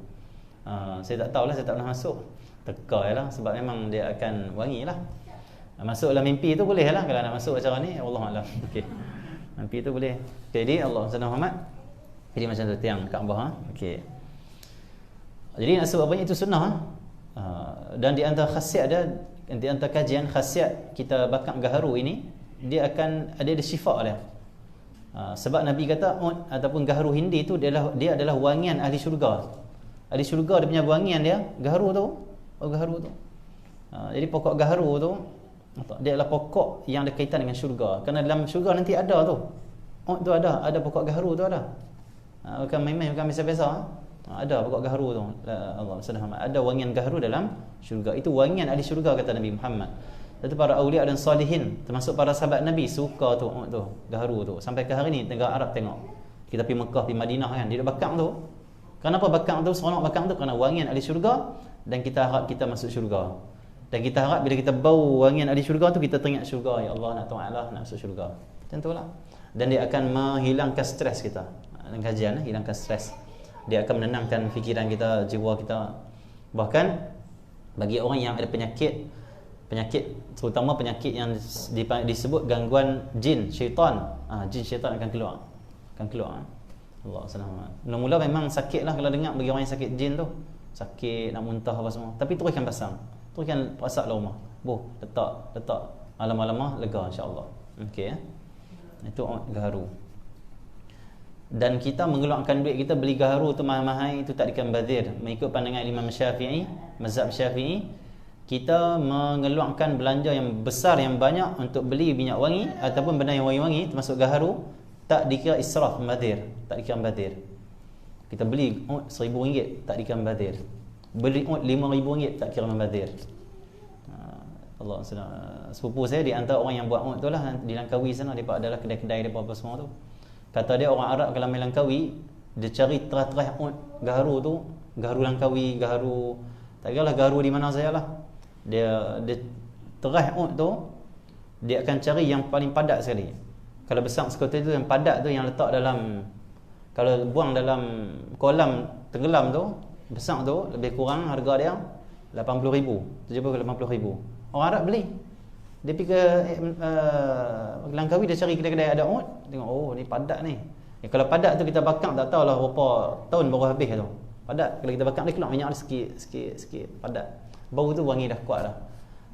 Saya tak tahulah, saya tak pernah masuk. teka lah, sebab memang dia akan wangi lah. Masuk dalam mimpi tu boleh lah, kalau nak masuk acara ni Allah Alam. Okey, mimpi tu boleh. Jadi Allah Muhammad, jadi macam tu tiang Kaabah. Okey, jadi nak sebut banyak itu sunnah. Dan di antara khasiat dia, di antara kajian khasiat kita bakar gaharu ini, dia akan ada syifa dia. Sebab Nabi kata ataupun gaharu Hindi tu dia adalah wangian ahli syurga. Ahli syurga dia punya wangian dia gaharu tu. Gaharu tu. Jadi pokok gaharu tu dia adalah pokok yang ada kaitan dengan syurga. Kerana dalam syurga nanti ada tu. Tu ada pokok gaharu tu ada. Bukan main-main, bukan biasa-biasa. Ada pokok gaharu tu. Allah Subhanahu ada wangian gaharu dalam syurga. Itu wangian ahli syurga kata Nabi Muhammad. Itu para awliya dan salihin, termasuk para sahabat Nabi suka tu gaharu tu. Sampai ke hari ni negara Arab tengok. Kita pergi Mekah, pergi Madinah kan, dia bakar tu. Kenapa bakar tu? Seronok bakar tu kerana wangian ahli syurga, dan kita harap kita masuk syurga. Dan kita harap bila kita bau wangian ahli syurga tu, kita teringat syurga, ya Allah nak tahu Allah nak masuk syurga. Tentulah. Dan dia akan menghilangkan stres kita. Dalam kajian hilangkan stres. Dia akan menenangkan fikiran kita, jiwa kita. Bahkan bagi orang yang ada penyakit, terutama penyakit yang disebut gangguan jin, syaitan. Jin syaitan akan keluar. Allah SWT. Mula-mula memang sakit lah kalau dengar bagi orang yang sakit jin tu. Sakit, nak muntah apa semua. Tapi teruskan pasang. Teruskan pasak lah rumah. Letak. Malam-malam lega insya-Allah. Okey. Itu gaharu. Dan kita mengeluarkan duit kita beli gaharu tu mahal-mahal, itu tak dikira bazir. Mengikut pandangan Imam Syafi'i, mazhab Syafi'i, kita mengeluarkan belanja yang besar, yang banyak untuk beli minyak wangi ataupun benda yang wangi-wangi termasuk gaharu, tak dikira israf, bazir. Tak dikira bazir. Kita beli RM1,000, tak dikira bazir. Beli RM5,000, tak kira bazir. Allah sepupu saya di antara orang yang buat tu lah di Langkawi sana, dia adalah kedai-kedai dia apa semua tu. Kata dia orang Arab kalau main Langkawi, dia cari terah-terah gaharu tu, gaharu Langkawi, gaharu tak kiralah gaharu di mana sajalah. Dia terah tu, dia akan cari yang paling padat sekali. Kalau besar sekali tu, yang padat tu yang letak dalam, kalau buang dalam kolam tenggelam tu, besar tu, lebih kurang harga dia 80,000, 70 ke 80,000. Orang Arab beli. Dia pergi ke Langkawi, dia cari kedai-kedai ada tengok, ni padat ni. Kalau padat tu kita bakar tak tahulah berapa tahun baru habis tu. Padat, kalau kita bakar dia keluar minyak dia sikit padat. Bau tu wangi dah kuat dah.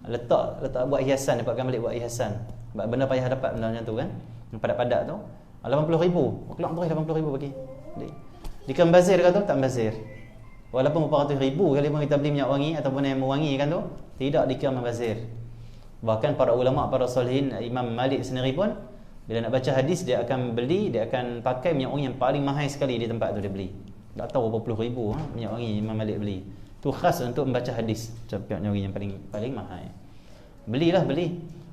Letak buat hiasan, dapatkan balik buat hiasan. Sebab benda payah dapat benda macam tu kan. Yang padat-padat tu 80,000. Keluar terus 80,000 bagi. Dikira bazir ke tu? Tak bazir. Walaupun berapa ratus ribu kali pun kita beli minyak wangi ataupun yang mewangikan tu, tidak dikira membazir. Bahkan para ulama, para solihin, Imam Malik sendiri pun bila nak baca hadis, dia akan beli, dia akan pakai minyak wangi yang paling mahal sekali di tempat tu dia beli. Tak tahu berapa puluh ribu minyak wangi Imam Malik beli. Tu khas untuk membaca hadis, minyak wangi yang paling mahal. Beli.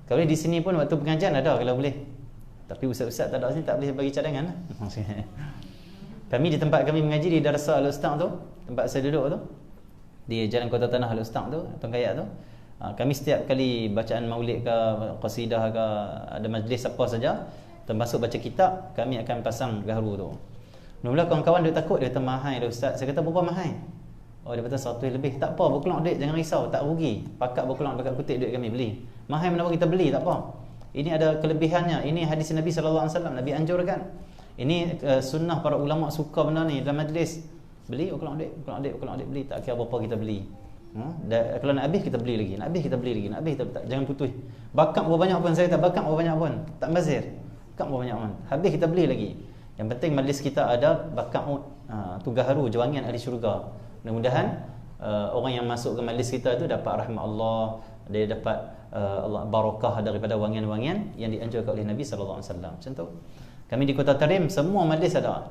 Kalau di sini pun waktu pengajian ada kalau boleh. Tapi ustaz-ustaz tak ada sini, tak boleh bagi cadangan lah. Kami di tempat kami mengaji di Darsa Al-Ustaz tu, tempat saya duduk tu, di Jalan Kota Tanah Al-Ustaz tu, Tongkayak tu, kami setiap kali bacaan maulid ke, qasidah ke, ada majlis apa saja, termasuk baca kitab, kami akan pasang gaharu tu. Mula-mula kawan-kawan dia takut, dia kata mahal dah ustaz. Saya kata berapa mahal? Oh, dia kata 100 lebih. Tak apa, berkeluar duit, jangan risau, tak rugi. Pakat berkeluar, pakat kutip duit kami beli. Mahal mana pun kita beli, tak apa. Ini ada kelebihannya. Ini hadis Nabi SAW, Nabi anjurkan. Ini sunnah para ulama suka benda ni dalam majlis. Beli, berkeluar duit, beli. Tak kira berapa kita beli. Kalau nak habis kita beli lagi, nak habis kita beli lagi, nak habis kita tak, jangan putus. Bakar berapa banyak pun saya tak bakar berapa banyak pun, tak bazir. Bakar berapa banyak pun, habis kita beli lagi. Yang penting majlis kita ada bakar tu gaharu, wangian ahli syurga. Mudah-mudahan orang yang masuk ke majlis kita tu dapat rahmat Allah, dia dapat Allah barakah daripada wangian-wangian yang dianjurkan oleh Nabi sallallahu alaihi wasallam. Macam tu. Kami di Kota Tarim semua majlis ada.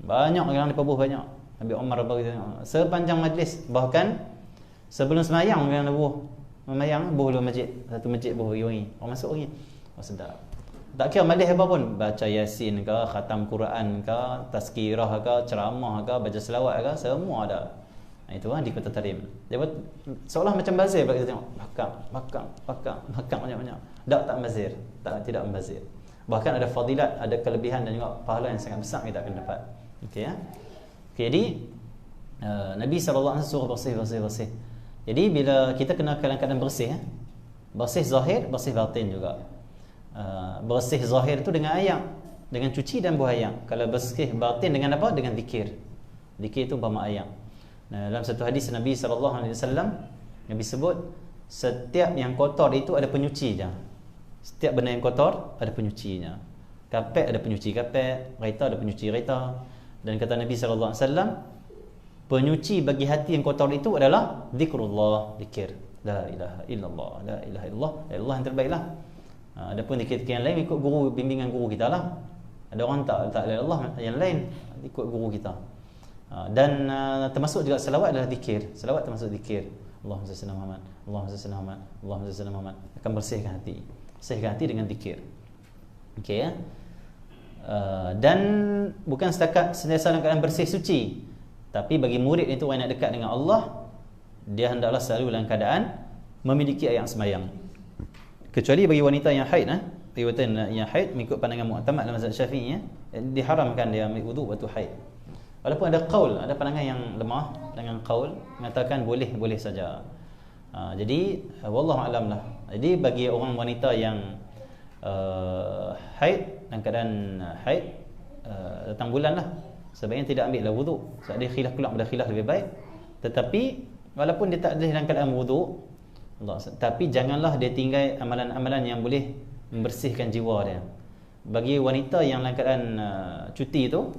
Banyak orang dipabuh banyak. Nabi Umar bagi sepanjang majlis, bahkan sebelum semayang orang buh memayang buh dulu masjid, satu masjid buh wangi. Orang masuk wangi. Oh sedap. Tak kira majlis apa pun, baca Yasin ke, khatam Quran ke, tazkirah ke, ceramah ke, baca selawat ke, semua ada. Itu di Kota Tarim. Dia buat seolah macam bazir bagi kita tengok. Bakar banyak-banyak. Tak bazir, tidak membazir. Bahkan ada fadilat, ada kelebihan dan juga pahala yang sangat besar kita akan dapat. Okey ya. Okey, jadi Nabi SAW suruh bersih. Jadi bila kita kena keadaan bersih, bersih zahir, bersih batin juga. Bersih zahir itu dengan air, dengan cuci dan buah air. Kalau bersih batin dengan apa? Dengan zikir. Zikir itu umpama air. Nah, dalam satu hadis Nabi SAW, Nabi sebut setiap yang kotor itu ada penyucinya. Setiap benda yang kotor ada penyucinya. Kapet ada penyuci kapet, kereta ada penyuci kereta. Dan kata Nabi SAW, penyuci bagi hati yang kotor itu adalah zikrullah, zikir. La ilaha illallah, la ilaha illallah, Allah yang terbaiklah. Adapun zikir yang lain ikut guru, bimbingan guru kita lah. Ada orang tak Allah yang lain ikut guru kita. Dan termasuk juga selawat adalah zikir. Selawat termasuk zikir. Allahumma salli ala Muhammad, Allahumma salli ala Muhammad, Allahumma salli ala Muhammad. Akan bersihkan hati. Bersihkan hati dengan zikir. Okey ya. Dan bukan setakat sentiasa dalam keadaan bersih suci, tapi bagi murid itu orang nak dekat dengan Allah, dia hendaklah selalu dalam keadaan memiliki ayat sembahyang. Kecuali bagi wanita yang haid, bagi wanita yang haid mengikut pandangan mu'tamad dalam mazhab Syafi'i, diharamkan dia ambil wudu waktu haid. Walaupun ada qaul, ada pandangan yang lemah dengan qaul mengatakan boleh saja. Jadi wallahu alam lah. Jadi bagi orang wanita yang haid, dalam keadaan haid, datang bulan lah, sebaiknya tidak ambil lah wudu. Sebab dia khilaf pula, pada khilaf lebih baik. Tetapi walaupun dia tak ada dalam keadaan wudu, tapi janganlah dia tinggal amalan-amalan yang boleh membersihkan jiwa dia. Bagi wanita yang dalam keadaan cuti tu,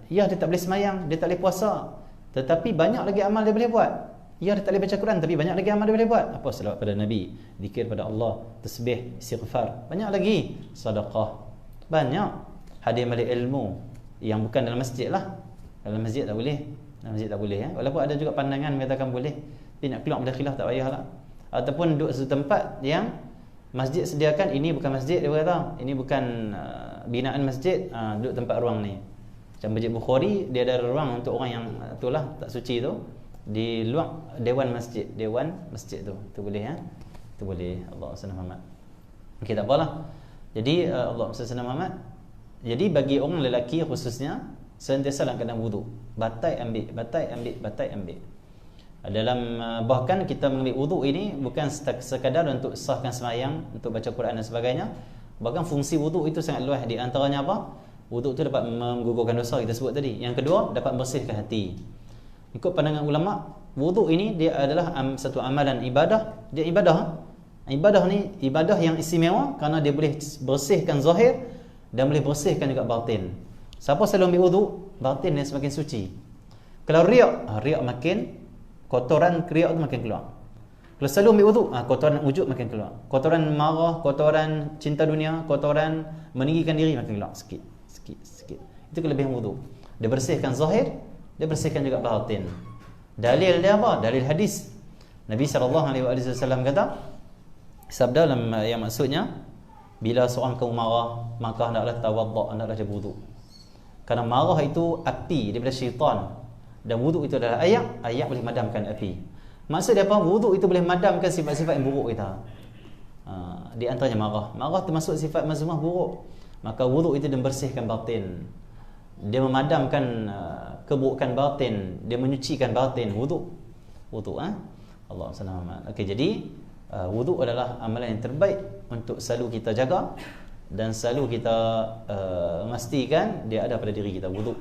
dia tak boleh semayang, dia tak boleh puasa, tetapi banyak lagi amal dia boleh buat. Dia tak boleh baca Quran, tapi banyak lagi amal dia boleh buat. Apa? Selawat pada Nabi, zikir pada Allah, tasbih, istighfar, banyak lagi, sedekah, banyak, hadir balik ilmu yang bukan dalam masjid lah. Dalam masjid tak boleh, dalam masjid tak boleh. Walaupun ada juga pandangan mengatakan boleh, tapi nak keluar dari khilaf tak payahlah. Ataupun duduk satu tempat yang masjid sediakan, ini bukan masjid, dia kata ini bukan binaan masjid, duduk tempat ruang ni. Macam Masjid Bukhari, dia ada ruang untuk orang yang itulah tak suci tu, di luar dewan masjid tu boleh ya. Itu boleh. Allah SWT Muhammad. Okey, tak apalah. Jadi Allah SWT Muhammad. Jadi bagi orang lelaki khususnya, sentiasa dalam keadaan wudu. Batai ambil. Dalam bahkan kita mengambil wudu ini bukan sekadar untuk sahkan sembahyang, untuk baca Quran dan sebagainya. Bahkan fungsi wudu itu sangat luas. Di antaranya apa? Wudu itu dapat menggugurkan dosa, kita sebut tadi. Yang kedua, dapat membersihkan hati. Ikut pandangan ulama, wudu ini dia adalah satu amalan ibadah. Dia ibadah. Ibadah ni ibadah yang istimewa kerana dia boleh bersihkan zahir dan boleh bersihkan juga batin. Siapa selalu ambil wudu, batin dia semakin suci. Kalau riak makin, kotoran riak tu makin keluar. Kalau selalu ambil wudu, kotoran wujud makin keluar. Kotoran marah, kotoran cinta dunia, kotoran meninggikan diri makin keluar sikit. Itu kelebihan wudu. Dia bersihkan zahir, dia bersihkan juga batin. Dalil dia apa? Dalil hadis. Nabi SAW kata, sabda yang maksudnya, bila seorang kamu marah, maka hendaklah tawaddu', hendaklah dia wudu. Kerana marah itu api daripada syaitan, dan wudu itu adalah air boleh madamkan api. Maksud dia apa? Wudu itu boleh madamkan sifat-sifat yang buruk kita. Di antaranya marah termasuk sifat mazmumah buruk. Maka wudu itu dia membersihkan batin, dia memadamkan keburukan batin, dia menyucikan batin. Wudu Allah SWT. Okey, jadi wudu adalah amalan yang terbaik untuk selalu kita jaga dan selalu kita memastikan dia ada pada diri kita. Wudu.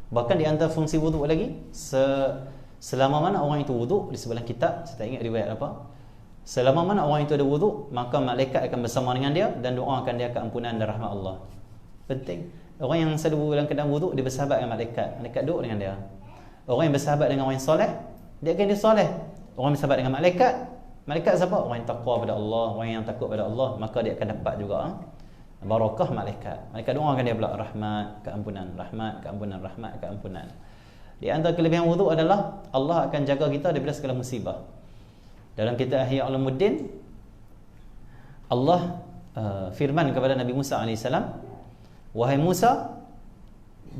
Bahkan di antara fungsi wudu lagi, selama mana orang itu wudu, di sebelah kitab, saya tak ingat riwayat apa, selama mana orang itu ada wudu, maka malaikat akan bersama dengan dia dan doakan dia keampunan dan rahmat Allah. Penting. Orang yang selalu dalam keadaan wudu, dia bersahabat dengan malaikat. Malaikat duduk dengan dia. Orang yang bersahabat dengan orang yang soleh, dia akan dia soleh. Orang yang bersahabat dengan malaikat, malaikat siapa? Orang yang takwa pada Allah, orang yang takut pada Allah, maka dia akan dapat juga barakah malaikat. Malaikat doakan dia pula rahmat, keampunan, rahmat, keampunan, rahmat, keampunan. Di antara kelebihan wudu adalah Allah akan jaga kita daripada segala musibah. Dalam kitab Ihya Ulumuddin, Allah firman kepada Nabi Musa AS, wahai Musa,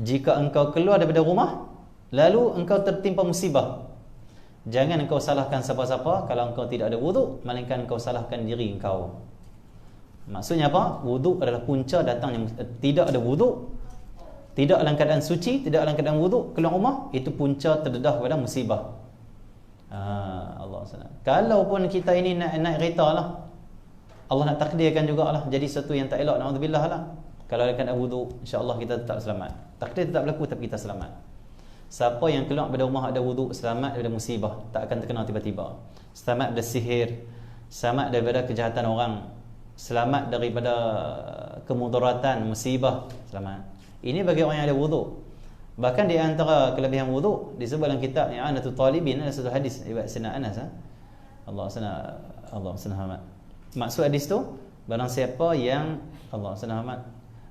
jika engkau keluar daripada rumah, lalu engkau tertimpa musibah, jangan engkau salahkan siapa-siapa kalau engkau tidak ada wudu, melainkan engkau salahkan diri engkau. Maksudnya apa? Wudu adalah punca datangnya. Tidak ada wudu, tidak dalam keadaan suci, tidak dalam keadaan wudu, keluar rumah, itu punca terdedah kepada musibah. Allah senang. Kalaupun kita ini naik kereta lah, Allah nak takdirkan jugalah jadi satu yang tak elok, naudzubillah lah. Kalau akan wudu, insya-Allah kita tetap selamat. Takdir tetap berlaku tapi kita selamat. Siapa yang keluar daripada rumah ada wudu, selamat daripada musibah, tak akan terkena tiba-tiba. Selamat daripada sihir, selamat daripada kejahatan orang, selamat daripada kemudaratan, musibah, selamat. Ini bagi orang yang ada wudu. Bahkan di antara kelebihan wudu disebut dalam kitab I'anatul Talibin, ada satu hadis riwayat Sayyidina Anas, Allah senang. Maksud hadis tu, barang siapa yang Allah senang,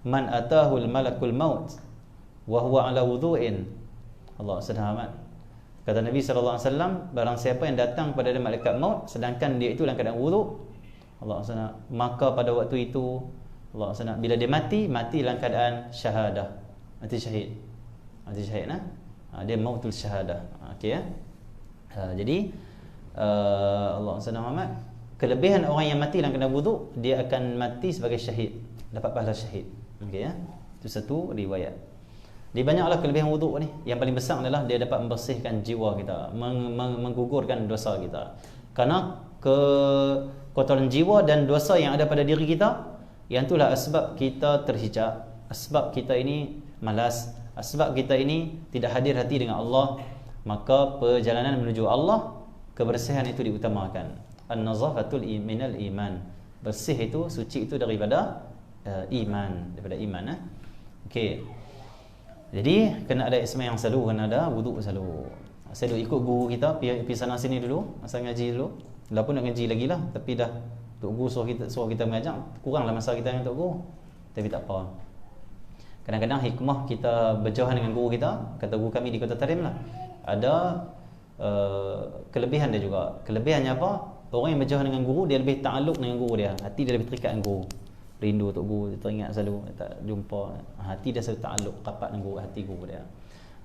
man atahul malakul maut wa huwa ala wudu'in, Allah senang. Kata Nabi SAW, barang siapa yang datang kepada dia malaikat maut sedangkan dia itu dalam keadaan wudu, Allah senang, maka pada waktu itu Allah senang, bila dia mati dalam keadaan syahadah, mati syahid. Mati syahid dia mautul syahadah. Okey ya. Jadi Allah senang, kelebihan orang yang mati dalam keadaan wudu, dia akan mati sebagai syahid, dapat pahala syahid. Okey ya. Itu satu riwayat. Di banyaklah kelebihan wudu ni. Yang paling besar adalah dia dapat membersihkan jiwa kita, menggugurkan dosa kita. Karena kekotoran jiwa dan dosa yang ada pada diri kita, yang itulah sebab kita terhijab, sebab kita ini malas, sebab kita ini tidak hadir hati dengan Allah. Maka perjalanan menuju Allah, kebersihan itu diutamakan. An-nazafatul minal iman. Bersih itu, suci itu daripada iman, Okey. Jadi kena ada isma yang selalu, kena ada wudu selalu. Saya duk ikut guru kita pergi sana sini dulu, masa ngaji dulu. Dah pun nak ngaji lagi lah, tapi dah tok guru suruh kita mengajar, kuranglah masa kita dengan tok guru. Tapi tak apa. Kadang-kadang hikmah kita berjauhan dengan guru kita, kata guru kami di Kota Tarim lah, ada kelebihan dia juga. Kelebihannya apa? Orang yang berjauhan dengan guru, dia lebih ta'alluq dengan guru dia. Hati dia lebih terikat dengan guru. Rindu untuk guru, dia teringat selalu, tak jumpa. Hati dia selalu ta'alluq, rapat dengan guru, hati guru dia.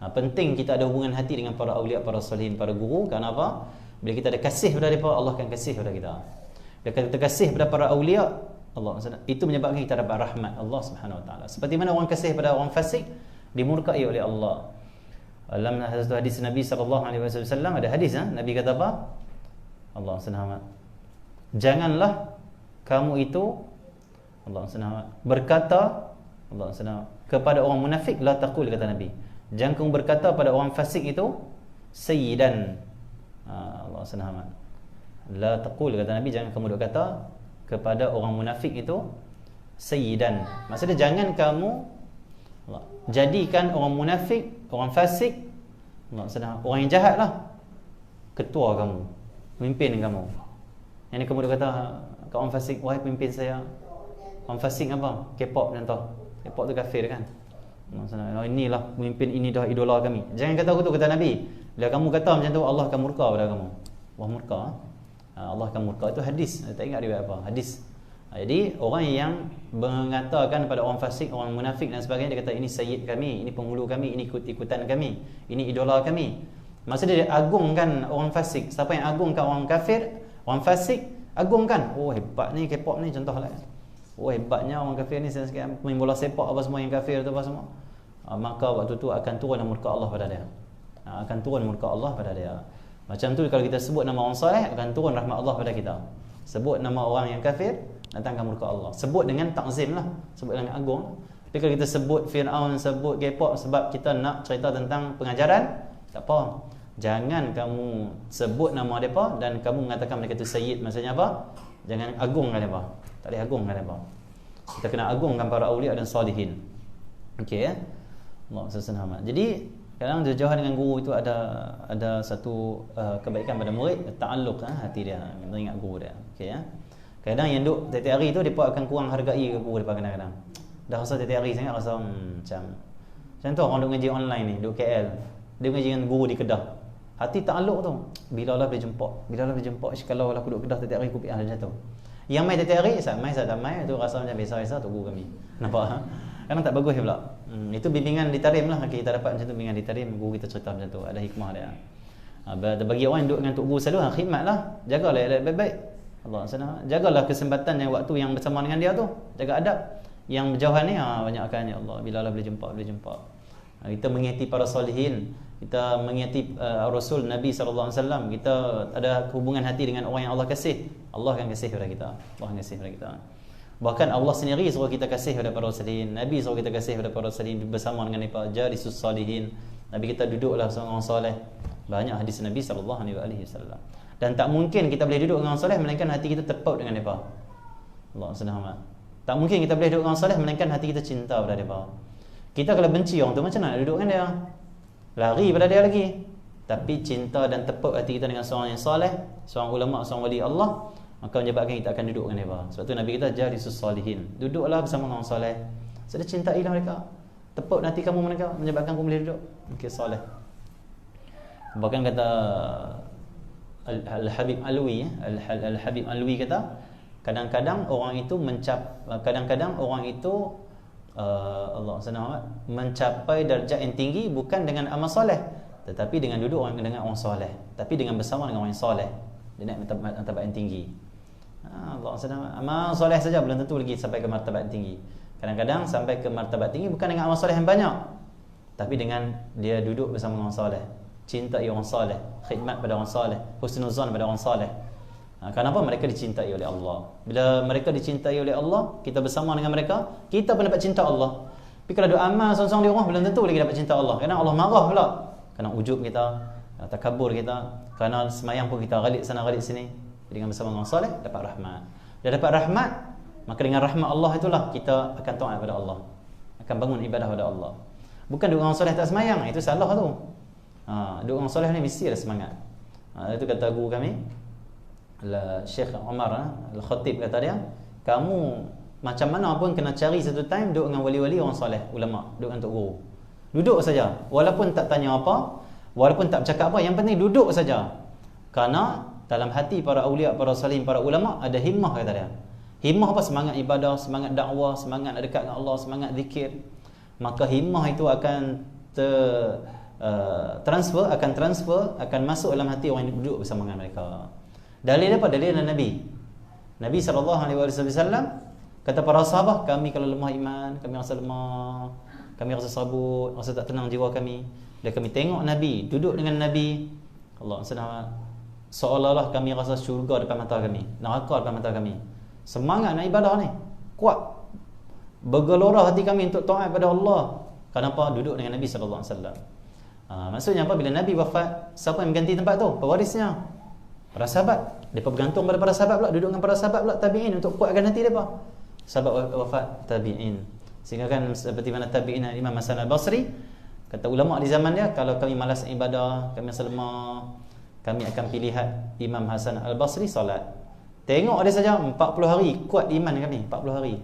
Penting kita ada hubungan hati dengan para awliya, para salihin, para guru. Kerana apa? Bila kita ada kasih kepada mereka, Allah akan kasih kepada kita. Bila kita kasih kepada para awliya, Allah, itu menyebabkan kita dapat rahmat Allah Subhanahu Wa Taala. Seperti mana orang kasih pada orang fasik dimurkai oleh Allah. Dalam satu hadis Nabi sallallahu alaihi wasallam, ada hadis Nabi kata apa? Allah senang, janganlah kamu itu, Allah senang, berkata, Allah senang, kepada orang munafik, la taqul, kata Nabi, jangan kamu berkata pada orang fasik itu sayyidan. Allah senang, la taqul, kata Nabi, jangan kamu berkata kepada orang munafik itu sayyidan. Maksudnya jangan kamu jadikan orang munafik, orang fasik, orang yang jahat lah, ketua kamu, pemimpin kamu. Yang ni kamu dah kata kat orang fasik, wahai pemimpin saya. Orang fasik apa? K-pop contoh. K-pop tu kafir kan. Inilah pemimpin, ini dah idola kami. Jangan kata aku tu, kata Nabi. Bila kamu kata macam tu, Allah akan murka pada kamu. Allah murka. Allah akan murka. Itu hadis. Tak ingat riwayat apa. Hadis. Jadi orang yang mengatakan pada orang fasik, orang munafik dan sebagainya, dia kata ini sayyid kami, ini penghulu kami, ini ikut-ikutan kami, ini idola kami. Maksudnya dia agungkan orang fasik. Siapa yang agungkan orang kafir, orang fasik, agungkan. Oh hebat ni K-pop ni, contohlah. Oh hebatnya orang kafir ni, main bola sepak apa semua yang kafir tu apa semua. Maka waktu tu akan turun murka Allah pada dia. Akan turun murka Allah pada dia. Macam tu kalau kita sebut nama orang soleh, akan turun rahmat Allah pada kita. Sebut nama orang yang kafir, datangkan murka Allah. Sebut dengan takzim lah, sebut dengan agung. Tapi kalau kita sebut Fir'aun, sebut K-pop sebab kita nak cerita tentang pengajaran, tak apa. Jangan kamu sebut nama mereka dan kamu mengatakan mereka itu sayyid. Maksudnya apa? Jangan agungkan mereka. Tak boleh agungkan mereka. Kita kena agungkan para awliya dan salihin. Okey ya. Allah SWT. Jadi kadang jauh dengan guru itu ada satu kebaikan pada murid, ta'alluq hati dia, mengingat guru dia. Okey ya. Kadang yang duk tiap hari tu depa akan kurang hargai guru depa kadang-kadang. Dah rasa tiap hari sangat rasa macam tu orang duk ngaji online ni, duk KL. Dia ngaji dengan guru di Kedah. Hati ta'alluq tu. Bila lah boleh jumpa. Kalau aku duk Kedah tiap hari aku macam tu. Yang mai tiap hari, mai tak mai tu rasa macam biasa-biasa tu guru kami. Nampak? Kadang tak bagus pula. Itu bimbingan di Tarim lah. Kita dapat macam tu bimbingan di Tarim, guru kita cerita macam tu, ada hikmah dia. Bagi orang yang duduk dengan tok guru selalu, khidmatlah, jagalah baik-baik. Allah SWT, jagalah kesempatan yang waktu yang bersama dengan dia tu, jaga adab. Yang berjauhan ni banyakkan, ya Allah, bila lah boleh jumpa. Kita mengingati para salihin, kita mengingati Rasul Nabi sallallahu alaihi wasallam, kita ada hubungan hati dengan orang yang Allah kasih, Allah akan kasih kepada kita. Allah akan kasih kepada kita. Bahkan Allah sendiri suruh kita kasih kepada para salihin, Nabi suruh kita kasih kepada para salihin bersama dengan mereka, jalisus salihin. Nabi kita duduklah bersama orang soleh. Banyak hadis Nabi sallallahu alaihi wasallam. Dan tak mungkin kita boleh duduk dengan orang soleh melainkan hati kita terpaut dengan mereka. Allah SWT. Tak mungkin kita boleh duduk dengan orang soleh melainkan hati kita cinta pada mereka. Kita kalau benci orang tu, macam mana nak duduk dengan dia? Lari pada dia lagi. Tapi cinta dan terpaut hati kita dengan seorang yang soleh, seorang ulama, seorang wali Allah, maka menyebabkan kita akan duduk dengan mereka. Sebab tu Nabi kita jalisus salihin, duduklah bersama orang soleh. Sudah cintailah mereka, terpaut hati kamu mereka, menyebabkan kamu boleh duduk. Okey, soleh. Bahkan kata Al-Habib Alwi, Al-Habib Alwi kata, kadang-kadang orang itu Allah SWT mencapai darjat yang tinggi bukan dengan amal soleh, tetapi dengan duduk dengan orang soleh, tapi dengan bersama dengan orang yang soleh, dia naik martabat yang tinggi. Allah SWT, amal soleh saja belum tentu lagi sampai ke martabat yang tinggi. Kadang-kadang sampai ke martabat tinggi bukan dengan amal soleh yang banyak, tapi dengan dia duduk bersama orang soleh, cintai orang soleh, khidmat pada orang soleh, husnuzan pada orang soleh. Kenapa? Mereka dicintai oleh Allah. Bila mereka dicintai oleh Allah, kita bersama dengan mereka, kita pun dapat cinta Allah. Tapi kalau duk amal seorang-seorang di rumah, belum tentu lagi dapat cinta Allah. Kerana Allah marah pula. Kerana ujub kita, kerana takabur kita, kerana semayang pun kita galik sana galik sini. Dengan bersama dengan soleh, dapat rahmat. Dah dapat rahmat, maka dengan rahmat Allah itulah kita akan taat pada Allah, akan bangun ibadah pada Allah. Bukan duk orang soleh tak semayang, itu salah tu. Duk orang soleh ni mesti ada semangat. Itu kata guru kami, Syekh Umar Al-Khatib, kata dia, kamu macam mana pun kena cari satu time duduk dengan wali-wali orang soleh, ulama, duduk dengan tok guru. Duduk saja, walaupun tak tanya apa, walaupun tak bercakap apa, yang penting duduk saja. Kerana dalam hati para awliya, para salihin, para ulama ada himmah, kata dia. Himmah apa? Semangat ibadah, semangat dakwah, semangat nak dekat dengan Allah, semangat zikir. Maka himmah itu akan transfer, akan masuk dalam hati orang yang duduk bersama dengan mereka. Dalil apa? Dalil dari Nabi SAW kata para sahabat, kami kalau lemah iman, kami rasa lemah, kami rasa sabut, rasa tak tenang jiwa kami. Dan kami tengok Nabi, duduk dengan Nabi, Allah SWT, seolah-olah kami rasa syurga depan mata kami, neraka depan mata kami. Semangat nak ibadah ni kuat, bergelora hati kami untuk taat pada Allah. Kenapa? Duduk dengan Nabi SAW. Maksudnya apa? Bila Nabi wafat, siapa yang mengganti tempat tu? Pewarisnya, para sahabat. Mereka bergantung pada para sahabat pula, duduk dengan para sahabat pula, tabi'in, untuk kuatkan hati mereka. Sahabat wafat, tabi'in. Sehingga kan seperti mana tabi'in Imam Hasan Al-Basri, kata ulama di zaman dia, kalau kami malas ibadah, kami rasa lemah, kami akan pilih Imam Hasan Al-Basri salat. Tengok dia saja 40 hari kuat iman kami, 40 hari.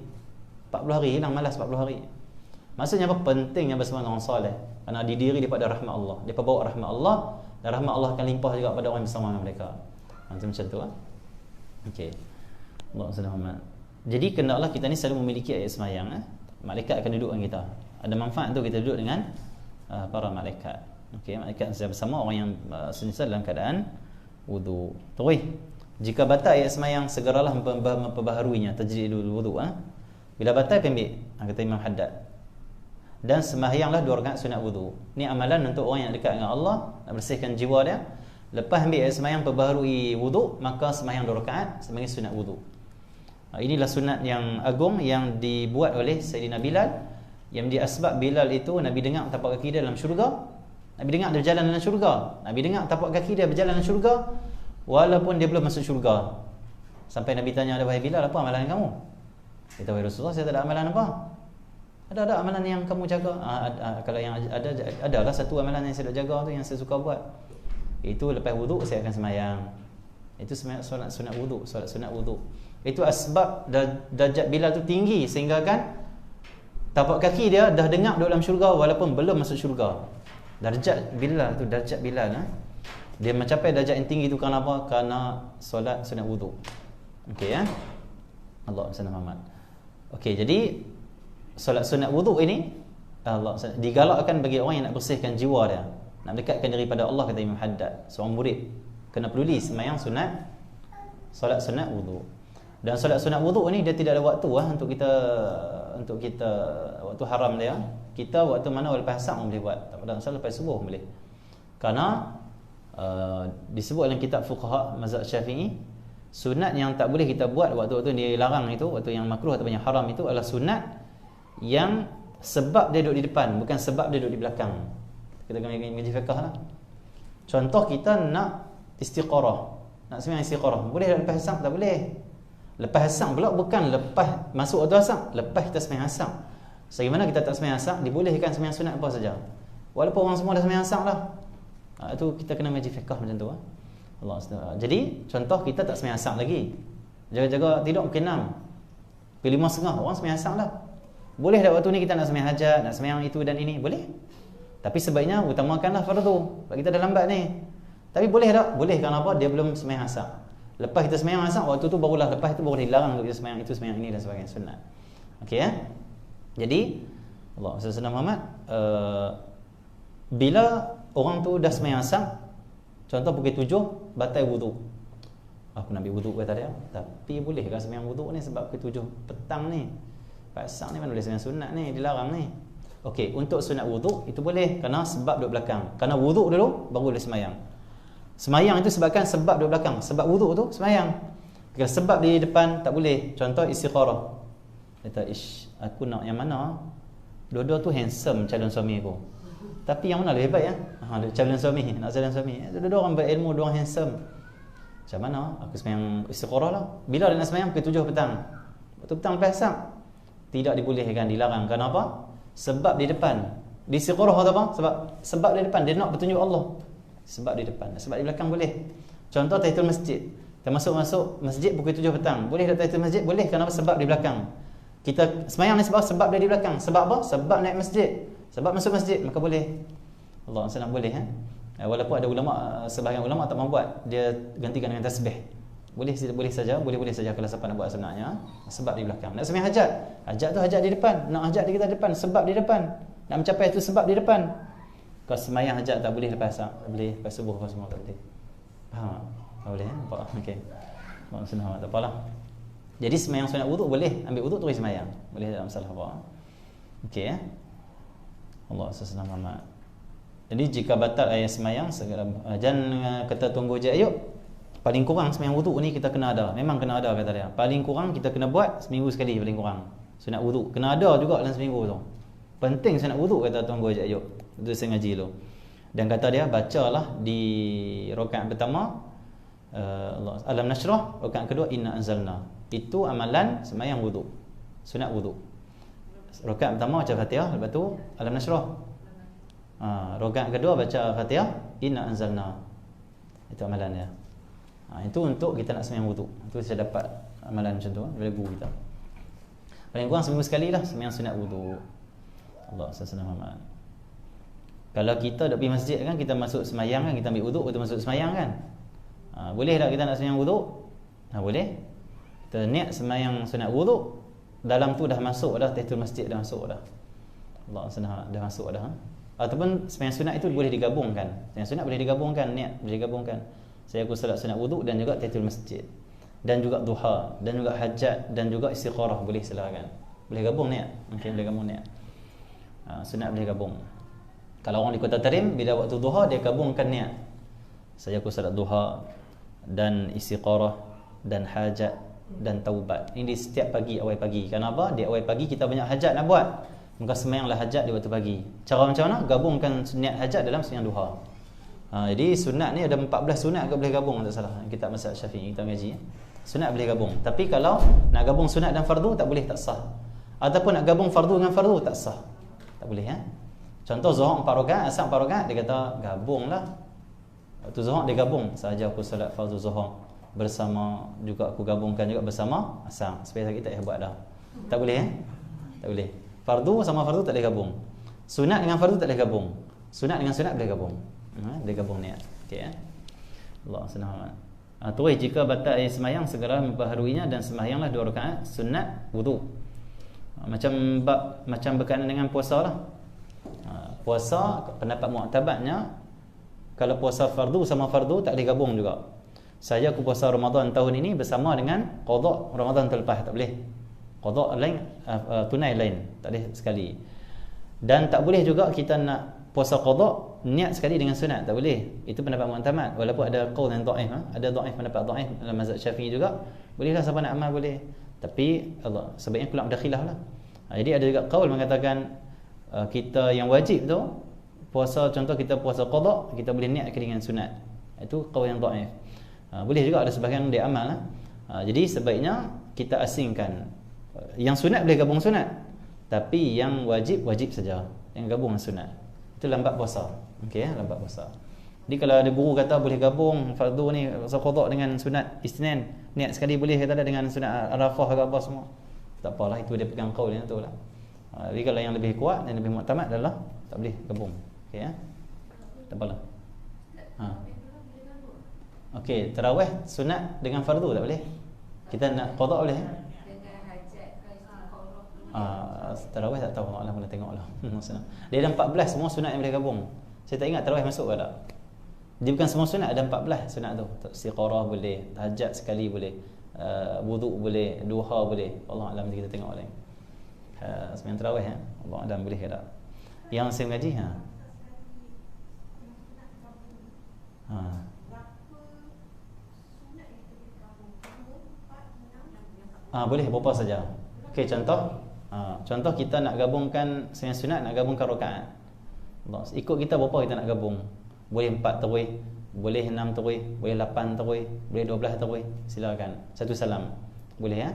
40 hari hilang malas, 40 hari. Maksudnya apa? Pentingnya bersama orang soleh. Kerana didiri daripada rahmat Allah. Dia bawa rahmat Allah, dan rahmat Allah akan limpah juga pada orang yang bersama dengan mereka. Macam tu lah. Okey. Allah SWT. Jadi hendaklah kita ni selalu memiliki ayat semayang. Malaikat akan duduk dengan kita. Ada manfaat tu kita duduk dengan para malaikat. Okey, malaikat bersama orang yang sentiasa dalam keadaan wudu. Terus, jika batal ayat semayang, segeralah memperbaharuinya, tajdidul wudu. Bila batal, ambil, kata Imam Haddad. Dan sembahyanglah 2 rakaat sunat wudu. Ni amalan untuk orang yang dekat dengan Allah, nak bersihkan jiwa dia. Lepas ambil sembahyang perbaharui wudu, maka sembahyang 2 rakaat sebagai sunat wudu. Inilah sunat yang agung yang dibuat oleh Sayyidina Bilal, yang menjadi asbab Bilal itu Nabi dengar tapak kaki dia dalam syurga. Nabi dengar dia berjalan dalam syurga. Nabi dengar tapak kaki dia berjalan dalam syurga walaupun dia belum masuk syurga. Sampai Nabi tanya, wahai Bilal, apa amalan kamu? Kata, wahai Rasulullah, saya tak ada amalan apa. Ada amalan yang kamu jaga? Kalau yang adalah satu amalan yang saya jaga tu, yang saya suka buat. Itu lepas wuduk saya akan sembahyang. Itu solat sunat wuduk, solat sunat wuduk. Itu asbab darjat Bilal tu tinggi sehingga kan tapak kaki dia dah dengar dalam syurga walaupun belum masuk syurga. Darjat Bilal tu, darjat Bilal dia mencapai darjat yang tinggi tu kerana apa? Kerana solat sunat wuduk. Okey ya. Allah SWT. Okey, jadi solat sunat wuduk ini Allah digalakkan bagi orang yang nak bersihkan jiwa dia, nak dekatkan diri pada Allah, kata Imam Haddad. Seorang murid kena peduli sembahyang sunat, solat sunat wuduk. Dan solat sunat wuduk ni dia tidak ada waktu untuk kita waktu haram dia. Kita waktu mana lepas asar boleh buat, tak ada masalah, lepas subuh boleh. Kerana disebut dalam kitab fuqaha mazhab Syafi'i, sunat yang tak boleh kita buat waktu-waktu dia larang itu, waktu yang makruh atau yang haram itu adalah sunat yang sebab dia duduk di depan, bukan sebab dia duduk di belakang. Kita kena ngaji fiqh lah. Contoh kita nak istiqarah, nak sembahyang istiqarah, boleh tak lepas asar? Tak boleh. Lepas asar pula bukan lepas masuk waktu asar, lepas kita sembahyang asar. Sebagaimana kita tak sembahyang asar, dibolehkan sembahyang sunat apa saja. Walaupun orang semua dah sembahyang asar dah. Itu kita kena ngaji fiqh macam tu. Allah SWT. Jadi contoh kita tak sembahyang asar lagi, jaga-jaga tidur mungkin 6, pukul 5.30 orang sembahyang asar dah. Boleh tak waktu ni kita nak sembahyang hajat, nak sembahyang itu dan ini? Boleh. Tapi sebaiknya utamakanlah fardu, sebab kita dah lambat ni. Tapi boleh tak? Boleh. Kerana apa? Dia belum sembahyang asar. Lepas kita sembahyang asar, waktu tu barulah, lepas itu baru dilarang untuk kita sembahyang itu, sembahyang ini dan sebagainya, sunat. Okey ya. Jadi Allah SWT Muhammad, bila orang tu dah sembahyang asar, contoh pukul 7 batal wudu. Aku nak ambil wudu kata dia. Tapi boleh ke sembahyang wudu ni sebab pukul 7 petang ni? Pasang ni mana boleh sembahyang sunat ni, dilarang ni. Okey, untuk sunat wudu itu boleh kerana sebab duduk belakang. Kerana wudu dulu baru boleh sembahyang. Sembahyang itu sebabkan sebab duduk belakang. Sebab wudu tu sembahyang. Kalau sebab di depan tak boleh. Contoh istiqarah. Kata, aku nak yang mana? Dua-dua tu handsome calon suami aku. Tapi yang mana lebih baik ya? Calon suami, nak calon suami. Dua-dua orang berilmu, dua orang handsome. Macam mana? Aku sembahyang istiqarah lah. Bila dia nak sembahyang? Pukul 7 petang. Waktu petang lepas asar. Tidak dibolehkan, dilarang. Kenapa? Sebab di depan. Di istiqarah atau apa? Sebab di depan. Dia nak bertunjuk Allah. Sebab di depan. Sebab di belakang boleh. Contoh tahiyatul masjid. Kita masuk masjid pukul 7 petang. Boleh tak tahiyatul masjid? Boleh. Kenapa? Sebab di belakang. Kita sembahyang ni sebab dia di belakang. Sebab apa? Sebab naik masjid. Sebab masuk masjid. Maka boleh. Allah SWT boleh. Walaupun ada ulama, sebahagian ulama tak mahu buat, dia gantikan dengan tasbih. Boleh saja kalau siapa nak buat sebenarnya. Sebab di belakang. Nak sembahyang hajat. Hajat tu hajat di depan. Nak hajat di kita depan. Sebab di depan. Nak mencapai itu sebab di depan. Kalau sembahyang hajat tak boleh lepas asar. Boleh lepas subuh apa semua tak boleh. Faham tak? Boleh nampak? Okey. Maksudnya tak apalah. Jadi sembahyang sunat wuduk boleh. Ambil wuduk terus sembahyang. Boleh, tak masalah apa. Okey ya. Allah SWT. Jadi jika batal ayat sembahyang, jangan kata tunggu je. Ayub. Paling kurang sembahyang wuduk ni kita kena ada. Memang kena ada kata dia. Paling kurang kita kena buat seminggu sekali paling kurang. Sunat wuduk kena ada juga dalam seminggu tu. Penting sunat wuduk kata Tuan Guru Haji Ayub. Itu saya ngaji dulu. Dan kata dia bacalah di rakaat pertama Alam Nashrah, rakaat kedua Inna Anzalna. Itu amalan sembahyang wuduk. Sunat wuduk. Rakaat pertama baca Fatihah, lepas tu Alam Nashrah. Rakaat kedua baca Fatihah, Inna Anzalna. Itu amalannya. Itu untuk kita nak sembahyang wuduk. Itu saya dapat amalan macam tu dari guru kita. Paling kurang seminggu sekali lah sembahyang sunat wuduk. Allah SWT. Kalau kita dah pergi masjid kan, kita masuk sembahyang kan, kita ambil wuduk waktu masuk sembahyang kan. Boleh tak kita nak sembahyang wuduk? Boleh. Kita niat sembahyang sunat wuduk, dalam tu dah masuk dah, tahiyatul masjid dah masuk dah. Allah SWT dah masuk dah. Ataupun sembahyang sunat itu boleh digabungkan. Sembahyang sunat boleh digabungkan, niat boleh digabungkan. Saya aku salat sunat wuduk dan juga tahiyatul masjid, dan juga duha, dan juga hajat, dan juga istiqarah boleh silakan. Boleh gabung niat. Mungkin boleh gabung niat. Sunat boleh gabung. Kalau orang di Kota Tarim, bila waktu duha dia gabungkan niat. Saya aku salat duha dan istiqarah dan hajat dan taubat. Ini di setiap pagi, awal pagi. Kenapa? Di awal pagi kita banyak hajat nak buat. Maka sembahyanglah hajat di waktu pagi. Cara macam mana? Gabungkan niat hajat dalam sembahyang duha. Jadi sunat ni ada 14 sunat ke boleh gabung, tak salah. Kitab Mazhab Syafi'i kita ngaji. Sunat boleh gabung. Tapi kalau nak gabung sunat dan fardu tak boleh, tak sah. Ataupun nak gabung fardu dengan fardu tak sah. Tak boleh ya. Contoh Zuhur 4 rakaat, Asar 4 rakaat, dia kata gabunglah. Waktu Zuhur dia gabung, sahaja aku salat fardu Zuhur bersama, juga aku gabungkan juga bersama Asar. Supaya kita buat dah. Tak boleh ya? Tak boleh. Fardu sama fardu tak boleh gabung. Sunat dengan fardu tak boleh gabung. Sunat dengan sunat boleh gabung. Dia gabung niat. Okey ya. Allah SWT. Terus jika batal sembahyang, segera memperbaharuinya dan sembahyanglah 2 rakaat sunat wudu. Macam berkaitan dengan puasa lah. Puasa pendapat mu'tabarnya, kalau puasa fardu sama fardu tak boleh gabung juga. Saya aku puasa Ramadan tahun ini bersama dengan qada Ramadan terlepas, tak boleh. Qada lain, tunai lain, tak boleh sekali. Dan tak boleh juga kita nak puasa qada niat sekali dengan sunat, tak boleh. Itu pendapat mu'tamad, walaupun ada qaul yang dhaif, ada dhaif, pendapat dhaif dalam mazhab Syafi'i juga. Bolehlah siapa nak amal boleh. Tapi Allah sebaiknya pula ada khilaf lah. Jadi ada juga qaul mengatakan kita yang wajib tu puasa, contoh kita puasa qada, kita boleh niatkan dengan sunat. Itu qaul yang dhaif. Boleh juga ada sebahagian dia amal lah. Jadi sebaiknya kita asingkan. Yang sunat boleh gabung sunat, tapi yang wajib saja, yang gabung sunat. Itu lambat puasa. Okey ya, lambat puasa. Jadi kalau ada guru kata boleh gabung fardu ni puasa qada dengan sunat Isnin, niat sekali boleh kata dengan sunat Arafah ke apa semua. Tak apalah, itu dia pegang qaul yang tu lah. Jadi kalau yang lebih kuat dan lebih muktamad adalah tak boleh gabung. Okey ya. Tak apalah. Okey, tarawih sunat dengan fardu tak boleh. Kita nak qada boleh. Tarawih tak tahu, Allah boleh tengoklah. Dia ada 14 semua sunat yang boleh gabung. Saya tak ingat tarawih masuk ke tak. Dia bukan semua sunat, ada 14 sunat tu. Istiqarah boleh, tahajud sekali boleh, wuduk boleh, duha boleh. Allah alam, kita tengok lain. Sembahyang tarawih Allah alam boleh ke tak. Yang saya mengaji boleh berapa saja. Okey, contoh kita nak gabungkan sembahyang sunat, nak gabungkan rakaat. Ikut kita berapa kita nak gabung. Boleh 4 tarawih, boleh 6 tarawih, boleh 8 tarawih, boleh 12 tarawih. Silakan. Satu salam. Boleh ya?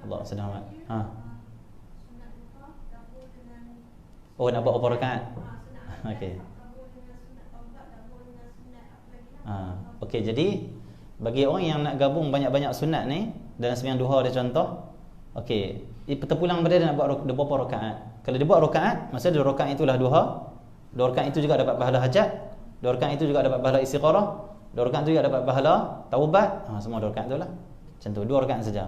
Allah selamat. Oh, nak buat berapa rakaat? Okey. Okey, jadi bagi orang yang nak gabung banyak-banyak sunat ni dalam sembahyang duha ada contoh. Okey, terpulang pada dia nak buat berapa rakaat. Kalau dia buat rakaat, maksudnya 2 rakaat itulah duha. 2 rakaat itu juga dapat pahala hajat. 2 rakaat itu juga dapat pahala istiqarah. 2 rakaat itu juga dapat pahala taubat. Semua 2 rakaat itulah. Macam tu, 2 rakaat saja.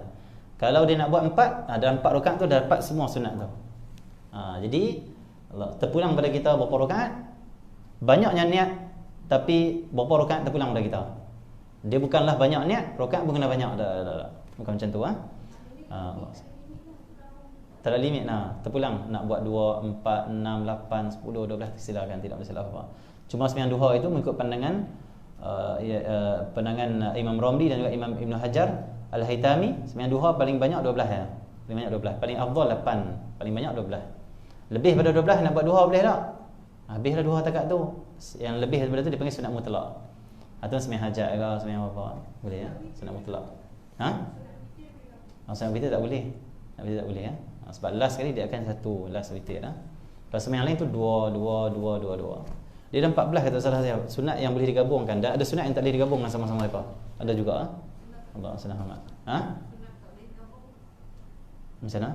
Kalau dia nak buat 4, dalam 4 rakaat tu dapat semua sunat tu. Jadi terpulang pada kita berapa rakaat? Banyaknya niat, tapi berapa rakaat terpulang pada kita. Dia bukanlah banyak niat, rakaat pun kena banyak. Bukan macam tu tak ada limit terpulang nak buat 2, 4, 6, 8, 10, 12 silakan, tidak ada salah apa. Cuma sembahyang duha itu mengikut pandangan Imam Romli dan juga Imam Ibn Hajar Al-Haytami, sembahyang duha paling banyak 12 paling banyak 12, paling afdal 8, paling banyak 12. Lebih pada 12 nak buat duha boleh tak? Habislah duha takat tu. Yang lebih daripada tu dipanggil sunat mutlak. Atau sembahyang hajat ke, sembahyang apa boleh sunat mutlak. Sunat witir tak boleh. Tak boleh sebab last sekali dia akan satu last witir Kalau sembahyang lain tu 2. Dia ada 14 kata salah saya. Sunat yang boleh digabungkan. Dan ada sunat yang tak boleh digabungkan sama-sama mereka. Ada juga Allah selamat. Macam mana?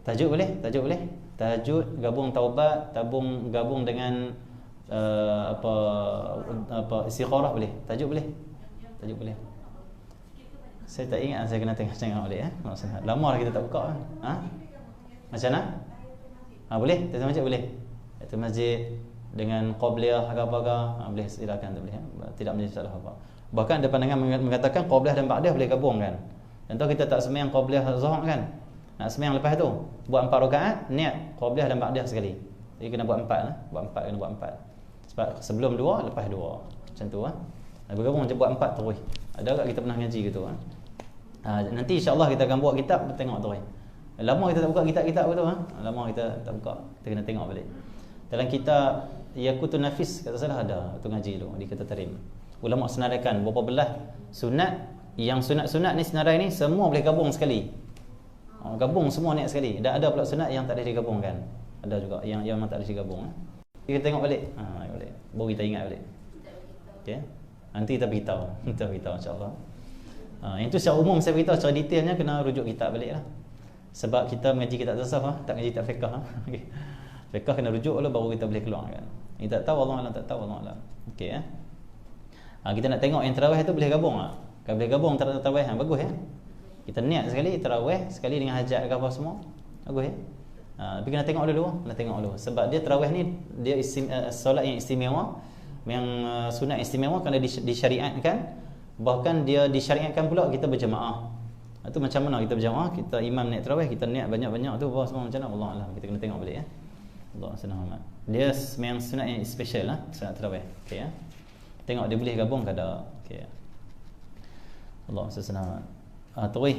Tajuk boleh? Tajuk gabung taubat, gabung dengan istiqarah boleh. Tajuk boleh. Saya tak ingat, saya kena tengok balik Lama lah kita tak buka Macam mana? Boleh? Tahiyatul masjid boleh. Tahiyatul masjid dengan qabliyah ke apa-apa boleh, silakan tu boleh tidak menjadi salah apa. Bahkan ada pandangan mengatakan qabliyah dan ba'diyah boleh gabung kan. Contoh kita tak sembahyang qabliyah zuhur kan. Nak sembahyang lepas tu buat 4 rakaat, niat qabliyah dan ba'diyah sekali. Jadi kena buat 4 kena buat 4. Sebab sebelum 2 lepas 2. Macam tu bergabung macam buat 4 terus. Ada tak kita pernah ngaji gitu nanti insya-Allah kita akan buat kitab, tengok terus. Lama kita tak buka kitab-kitab tu lama kita tak buka. Kita kena tengok balik. Dalam kitab Yaqutun Nafis kata salah ada tu ngaji tu di kata tarim. Ulama senaraikan berapa belah sunat, yang sunat-sunat ni senarai ni semua boleh gabung sekali. Gabung semua niat sekali. Dan ada pula sunat yang tak boleh digabungkan. Ada juga yang memang tak boleh digabung. Kita tengok balik. Balik. Baru kita ingat balik. Okey. Nanti kita beritahu. Insya-Allah. Yang tu secara umum saya beritahu, secara detailnya kena rujuk kitab balik lah. Sebab kita mengaji kitab tasawuf tak mengaji kitab fiqh Okey. Fiqh kena rujuk dulu baru kita boleh keluar kan. Kita tak tahu Allah Alam, tak tahu Allah Alam. Okey kita nak tengok yang tarawih tu boleh gabung Kalau boleh gabung tarawih bagus Kita niat sekali tarawih sekali dengan hajat ke apa semua. Bagus tapi kena tengok dulu, sebab dia tarawih ni dia solat yang istimewa, yang sunat istimewa kerana disyariatkan. Bahkan dia disyariatkan pula kita berjemaah. Itu macam mana kita berjamaah, kita imam naik tarawih, kita niat banyak-banyak tu bawah semua macam mana, Allah Alam. Kita kena tengok balik ya. Allah senang. Dia sembahyang sunat yang special lah, sunat tarawih. Okey ya. Tengok dia boleh gabung ke tak. Okey. Allah senang. Tarawih.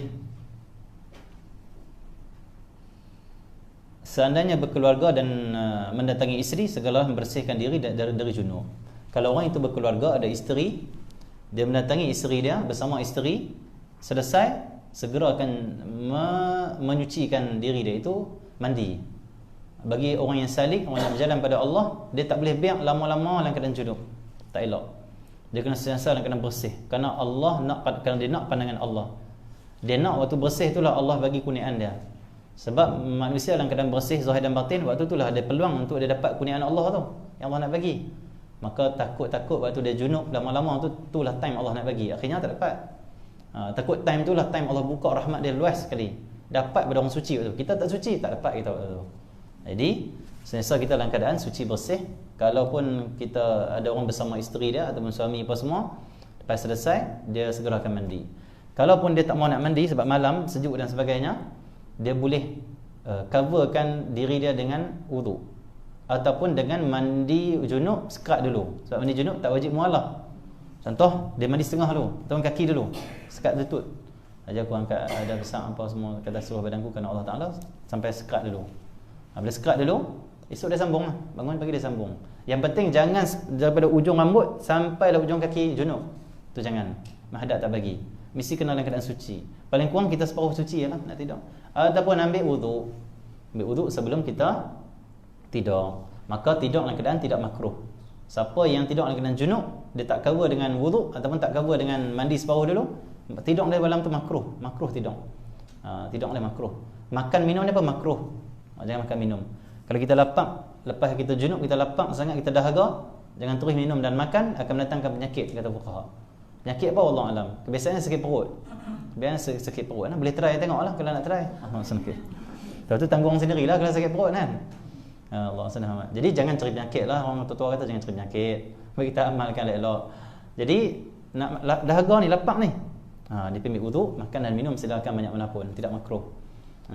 Seandainya berkeluarga dan mendatangi isteri, segala membersihkan diri dari junub. Kalau orang itu berkeluarga, ada isteri, dia mendatangi isteri dia bersama isteri, selesai segera akan menyucikan diri dia, itu mandi. Bagi orang yang salik, orang yang berjalan pada Allah, dia tak boleh biar lama-lama dalam keadaan junub. Tak elok. Dia kena sentiasa dalam keadaan bersih. Kerana Allah nak, kerana dia nak pandangan Allah. Dia nak waktu bersih itulah Allah bagi kurniaan dia. Sebab manusia dalam keadaan bersih zahir dan batin, waktu itulah ada peluang untuk dia dapat kurniaan Allah tu yang Allah nak bagi. Maka takut-takut waktu dia junub lama-lama tu, itulah time Allah nak bagi. Akhirnya tak dapat. Takut time itulah time Allah buka rahmat dia luas sekali. Dapat pada orang suci waktu. Kita tak suci, tak dapat kita waktu tu. Jadi sentiasa kita dalam keadaan suci bersih. Kalaupun kita ada orang bersama isteri dia ataupun suami apa semua, lepas selesai dia segera akan mandi. Kalaupun dia tak mau nak mandi sebab malam sejuk dan sebagainya, dia boleh coverkan diri dia dengan wudu ataupun dengan mandi junub sekat dulu. Sebab mandi junub tak wajib mualah. Contoh, dia mandi setengah dulu, ataupun kaki dulu, sekat lutut. Ajar aku angkat ada besar apa semua kata suruh badanku kerana Allah Taala, sampai sekat dulu. Bila sekat dulu, esok dia sambung lah. Bangun pagi dia sambung. Yang penting jangan daripada ujung rambut sampai ujung kaki junub. Tu jangan. Mahadab tak bagi. Mesti kena dalam keadaan suci. Paling kurang kita separuh suci lah, nak tidur. Ataupun ambil wudu. Ambil wudu sebelum kita tidur. Maka tidur dalam keadaan tidak makruh. Siapa yang tidur dalam keadaan junub, dia tak cover dengan wudu ataupun tak cover dengan mandi separuh dulu, tidur dia malam tu makruh. Makruh tidur. Tidur dia makruh. Makan minum dia pun makruh. Jangan makan minum. Kalau kita lapang, lepas kita junub, kita lapang sangat, kita dahaga, jangan terus minum dan makan, akan mendatangkan penyakit, kata fuqaha. Penyakit apa Allah Alam? Kebiasaannya sakit perut. Biasanya sakit perut. Boleh try tengoklah kalau nak try. Sakit. Lepas tu tanggung sendirilah kalau sakit perut kan. Allah senang. Jadi jangan cari penyakit lah. Orang tua kata jangan cari penyakit. Mari kita amalkan elok. Jadi nak dahaga ni, lapak ni, dia ambil wudu, makan dan minum silakan banyak mana pun, tidak makruh.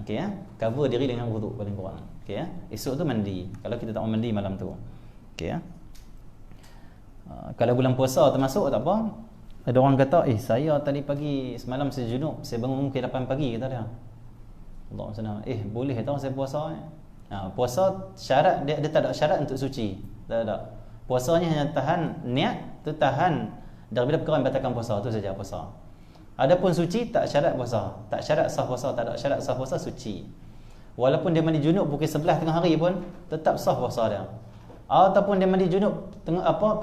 Okey ya. Cover diri dengan wudu paling kurang. Okey ya. Esok tu mandi. Kalau kita tak mau mandi malam tu. Okey ya. Kalau bulan puasa termasuk tak apa. Ada orang kata, saya tadi pagi semalam saya junub, saya bangun mungkin 8 pagi kata dia. Allah senang. Boleh tahu saya puasa. Puasa syarat dia tak ada syarat untuk suci. Tak ada. Puasanya hanya tahan niat, tu tahan daripada perkara yang batalkan puasa, tu saja puasa. Adapun suci tak syarat puasa, tak syarat sah puasa, tak ada syarat sah puasa suci. Walaupun dia mandi junub pukul 11 tengah hari pun tetap sah puasa dia. Ataupun dia mandi junub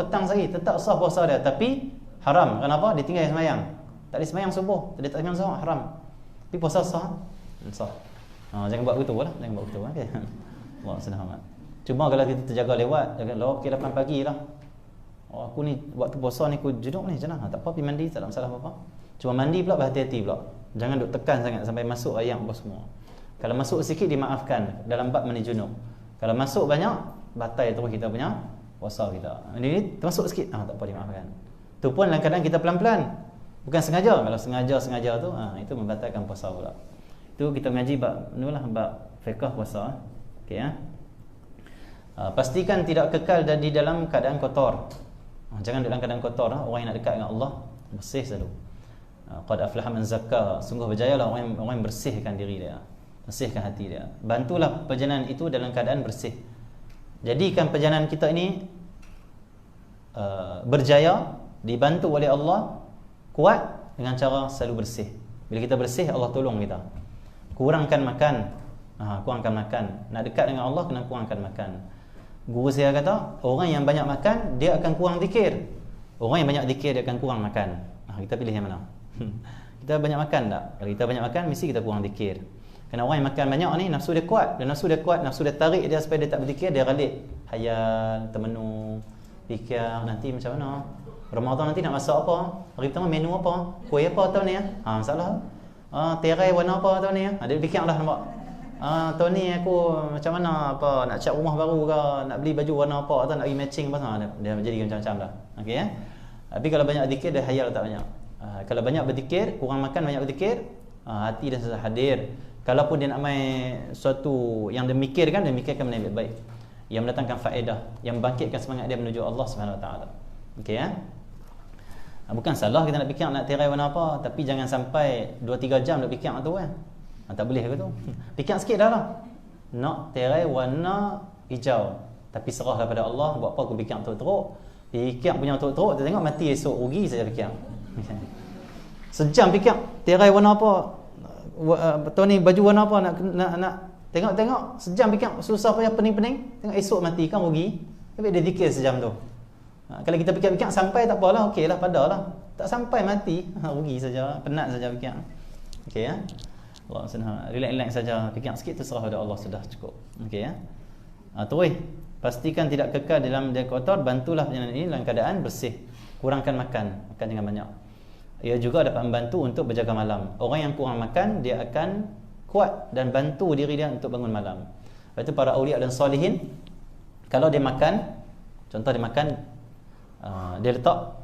petang sekali, tetap sah puasa dia, tapi haram. Kenapa? Dia tinggal sembahyang. Tak ada sembahyang subuh, dia tak sembahyang zuhur, haram. Tapi puasa sah. Sah. Jangan buat begitu lah, jangan buat begitu okey. Allah senang amat. Cuma kalau kita terjaga lewat, jaga lawak ke 8 pagi lah. Aku ni waktu puasa ni aku junub ni macam mana? Tak apa, pergi mandi, tak ada masalah apa-apa. Cuma mandi pula berhati-hati pula. Jangan duk tekan sangat sampai masuk air apa semua. Kalau masuk sikit dimaafkan dalam bab mandi junub. Kalau masuk banyak, batal terus kita punya puasa kita. Ini termasuk sikit, tak apa dimaafkan. Tu pun dalam keadaan kita pelan-pelan. Bukan sengaja. Kalau sengaja tu, itu membatalkan puasa pula. Itu kita mengaji bab fiqh puasa. Okey ya. Pastikan tidak kekal di dalam keadaan kotor. Jangan dalam keadaan kotor. Orang yang nak dekat dengan Allah bersih selalu. Qad aflaha man zakka. Sungguh berjayalah orang yang bersihkan diri dia, bersihkan hati dia. Bantulah perjalanan itu dalam keadaan bersih. Jadikan perjalanan kita ini berjaya, dibantu oleh Allah, kuat dengan cara selalu bersih. Bila kita bersih, Allah tolong kita. Kurangkan makan. Kurangkan makan. Nak dekat dengan Allah, kena kurangkan makan. Guru saya kata, orang yang banyak makan, dia akan kurang zikir. Orang yang banyak zikir, dia akan kurang makan. Kita pilih yang mana? Kita banyak makan tak? Kalau kita banyak makan, mesti kita kurang zikir. Kerana orang yang makan banyak ni, nafsu dia kuat. Dan nafsu dia kuat, nafsu dia tarik dia supaya dia tak berzikir, dia ralik. Hayal, termenung, fikir, nanti macam mana? Ramadan nanti nak masak apa? Hari pertama menu apa? Kuih apa tahun ni? Masalah. Tirai warna apa tahun ni? Dia fikir lah nampak. Tahun ni aku macam mana, apa nak cat rumah baru ke, nak beli baju warna apa, atau nak pergi matching apa semua, dia jadi macam-macam dah. Okey ya. Tapi kalau banyak zikir, dia hayal tak banyak. Kalau banyak berzikir, kurang makan, banyak berzikir, Hati dah susah hadir. Kalaupun dia nak main suatu yang dia mikirkan benda yang baik, yang mendatangkan faedah, yang bangkitkan semangat dia menuju Allah Subhanahu Wa Taala. Okey ya. Bukan salah kita nak fikir nak tirai warna apa, tapi jangan sampai 2-3 jam nak fikir tu kan. Tak boleh ke tu? Fikir sikit dah lah. Nak tirai warna hijau, tapi serahlah pada Allah. Buat apa aku fikir teruk-teruk? Fikir punya teruk-teruk, kita tengok mati esok, rugi saja fikir. Sejam fikir tirai warna apa, betul ni baju warna apa, nak tengok sejam fikir, susah payah pening-pening, tengok esok mati kan rugi. Tapi dia zikir sejam tu. Kalau kita fikir-fikir sampai tak apalah, okeylah, padalah. Tak sampai mati, rugi saja, penat saja fikir. Okey ya. Allah senang, relax saja, fikir sikit tu serah pada Allah, sudah cukup. Okey ya. Terus pastikan tidak kekal dalam dia kotor, bantulah perjalanan ini dalam keadaan bersih. Kurangkan makan jangan banyak. Ia juga dapat membantu untuk berjaga malam. Orang yang kurang makan, dia akan kuat dan bantu diri dia untuk bangun malam. Lepas tu para awliya dan solehin, kalau dia makan, contoh dia makan, dia letak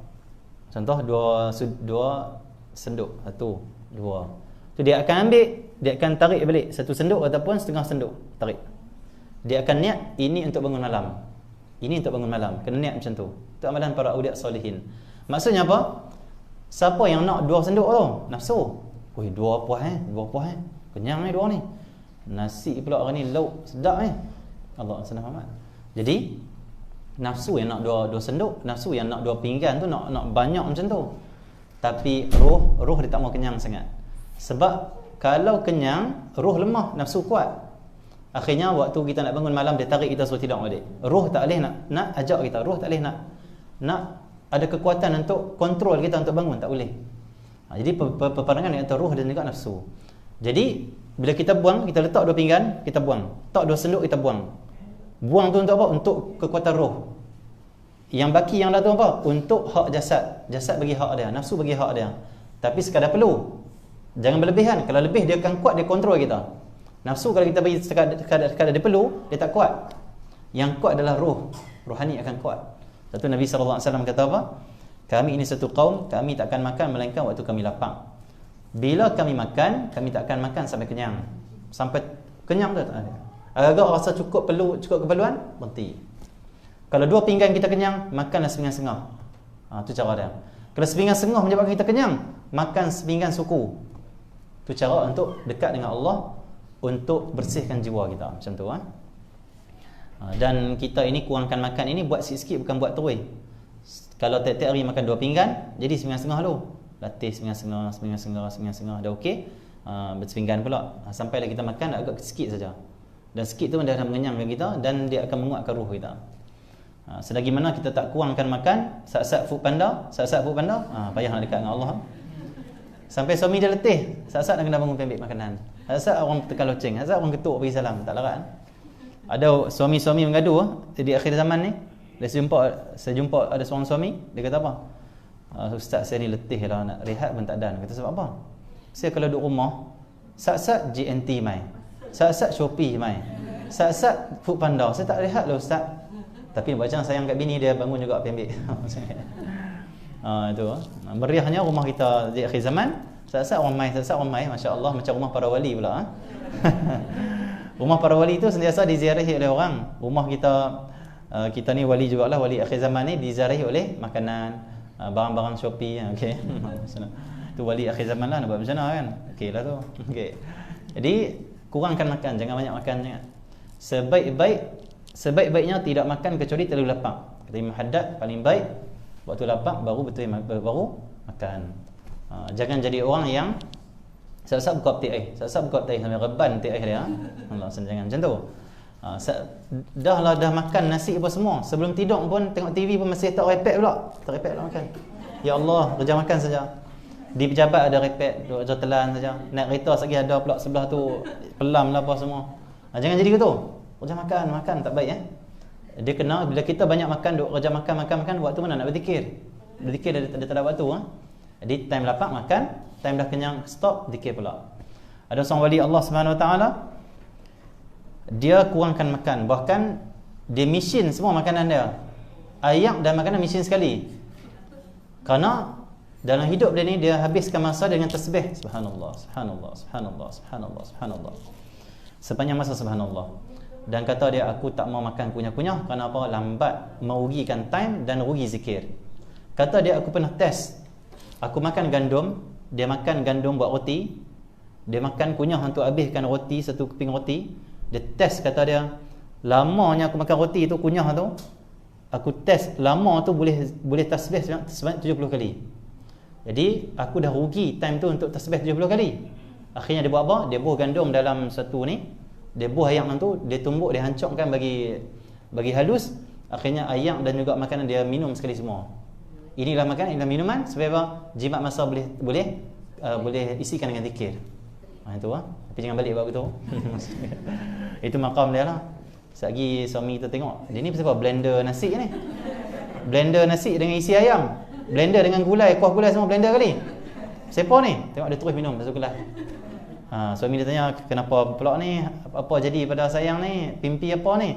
contoh dua senduk, 1, 2. Tu dia akan ambil, dia akan tarik balik 1 senduk ataupun setengah senduk, tarik. Dia akan niat ini untuk bangun malam. Ini untuk bangun malam. Kena niat macam tu. Itu amalan para awliya solehin. Maksudnya apa? Siapa yang nak 2 senduk tu? Nafsu. Oi, 2 puas Kenyang ni 2 ni. Nasi pula hari ni lauk sedap Allah senang amat. Jadi nafsu yang nak 2 senduk, nafsu yang nak 2 pinggan tu nak banyak macam tu. Tapi roh dia tak mau kenyang sangat. Sebab kalau kenyang, roh lemah, nafsu kuat. Akhirnya waktu kita nak bangun malam, dia tarik kita suruh tidur balik. Roh tak boleh nak ajak kita, roh tak boleh nak ada kekuatan untuk kontrol kita untuk bangun, tak boleh. Jadi perpadangan antara roh dan juga nafsu. Jadi bila kita buang, kita letak 2 pinggan, kita buang. Tak 2 senduk, kita buang. Buang tu untuk apa? Untuk kekuatan roh. Yang baki yang dah tu apa? Untuk hak jasad. Jasad bagi hak dia, nafsu bagi hak dia. Tapi sekadar perlu. Jangan berlebihan. Kalau lebih dia akan kuat, dia kontrol kita. Nafsu kalau kita bagi sekadar dia perlu, dia tak kuat. Yang kuat adalah roh. Rohani akan kuat. Satu Nabi SAW kata apa? Kami ini satu kaum, kami tak akan makan melainkan waktu kami lapar. Bila kami makan, kami tak akan makan sampai kenyang. Sampai kenyang tu tak ada. Agak rasa cukup keperluan, berhenti. Kalau 2 pinggan kita kenyang, makanlah sepinggan setengah. Tu cara dia. Kalau sepinggan setengah menyebabkan kita kenyang, makan sepinggan suku. Tu cara untuk dekat dengan Allah, untuk bersihkan jiwa kita. Macam tu Dan kita ini kurangkan makan ini buat sikit-sikit, bukan buat terus. Kalau tiap-tiap hari makan 2 pinggan, jadi sepinggan setengah dulu. Latih sepinggan setengah, dah okey. Bersepinggan pula. Sampailah kita makan agak sikit saja. Dan sikit tu dah mengenyangkan kita dan dia akan menguatkan ruh kita. Selagi mana kita tak kurangkan makan, sat-sat food panda, payah nak dekat dengan Allah. Sampai suami dia letih, sat-sat nak kena bangun ambil makanan. Sat-sat orang tekan loceng, sat-sat orang ketuk bagi salam, tak larat. Ada suami-suami mengadu di akhir zaman ni. Saya jumpa ada seorang suami, dia kata apa? Ustaz, saya ni letih lah, nak rehat pun tak ada. Kata sebab apa? Saya kalau duduk rumah, sat-sat GNT mai, sat-sat Shopee mai, sat-sat food panda, saya tak rehat lah Ustaz. Tapi macam sayang kat bini, dia bangun juga pergi ambil. Itu meriahnya rumah kita di akhir zaman. Sat-sat orang mai, masya-Allah, macam rumah para wali pula. Rumah para wali itu sentiasa diziarahi oleh orang. Rumah kita ni wali jugalah, wali akhir zaman ni diziarahi oleh makanan, barang-barang Shopee. Okey. Tu wali akhir zaman lah, nak buat macam mana kan? Okeylah tu. Okey. Jadi kurangkan makan, jangan banyak makan sangat. Sebaik-baiknya tidak makan kecuali terlalu lapar. Kata Imam Haddad, paling baik waktu lapar baru makan. Jangan jadi orang yang sat-sat buka peti air, sampai reban peti air dia. Allah, jangan macam tu. Dah makan nasi apa semua, sebelum tidur pun tengok TV pun masih tak repek pula. Tak repek pula makan. Ya Allah, kerja makan saja. Di pejabat ada repek, duduk telan saja. Naik kereta lagi ada pula sebelah tu pelam lah apa semua. Jangan jadi gitu. Kerja makan tak baik Dia kena, bila kita banyak makan, duk kerja makan, waktu mana nak berzikir? Berzikir dia tak ada waktu. Jadi time lapar makan, time dah kenyang stop, zikir pula. Ada seorang wali Allah Subhanahu Wa Taala, dia kurangkan makan, bahkan dia mission semua makanan dia. Ayam dan makanan mission sekali. Kerana Dalam hidup dia ni, dia habiskan masa dengan tasbih. Subhanallah, subhanallah, subhanallah, subhanallah, subhanallah. Sepanjang masa subhanallah. Dan kata dia, aku tak mau makan kunyah-kunyah. Kenapa? Lambat, merugikan time dan rugi zikir. Kata dia, aku pernah test. Aku makan gandum, dia makan gandum buat roti. Dia makan kunyah untuk habiskan roti, satu keping roti. Dia test, kata dia, lamanya aku makan roti tu, kunyah tu, aku test lama tu boleh tasbih sebanyak 70 kali. Jadi aku dah rugi time tu untuk tasbih 70 kali. Akhirnya dia buat apa? Dia buah gandum dalam satu ni, dia buah ayam tu, dia tumbuk, dia hancurkan bagi halus. Akhirnya ayam dan juga makanan dia minum sekali semua. Inilah makanan, inilah minuman, supaya apa? Jimat masa boleh isikan dengan zikir. Itu tapi jangan balik buat begitu. Itu maqam dia lah. Sekali suami kita tengok, dia ni pasal apa? Blender nasi ni. Blender nasi dengan isi ayam. Blender dengan gulai, kuah gulai semua blender kali. Siapa ni? Tengok dia terus minum masuk kelas. Suami dia tanya, kenapa pula ni? Apa jadi pada sayang ni? Mimpi apa ni?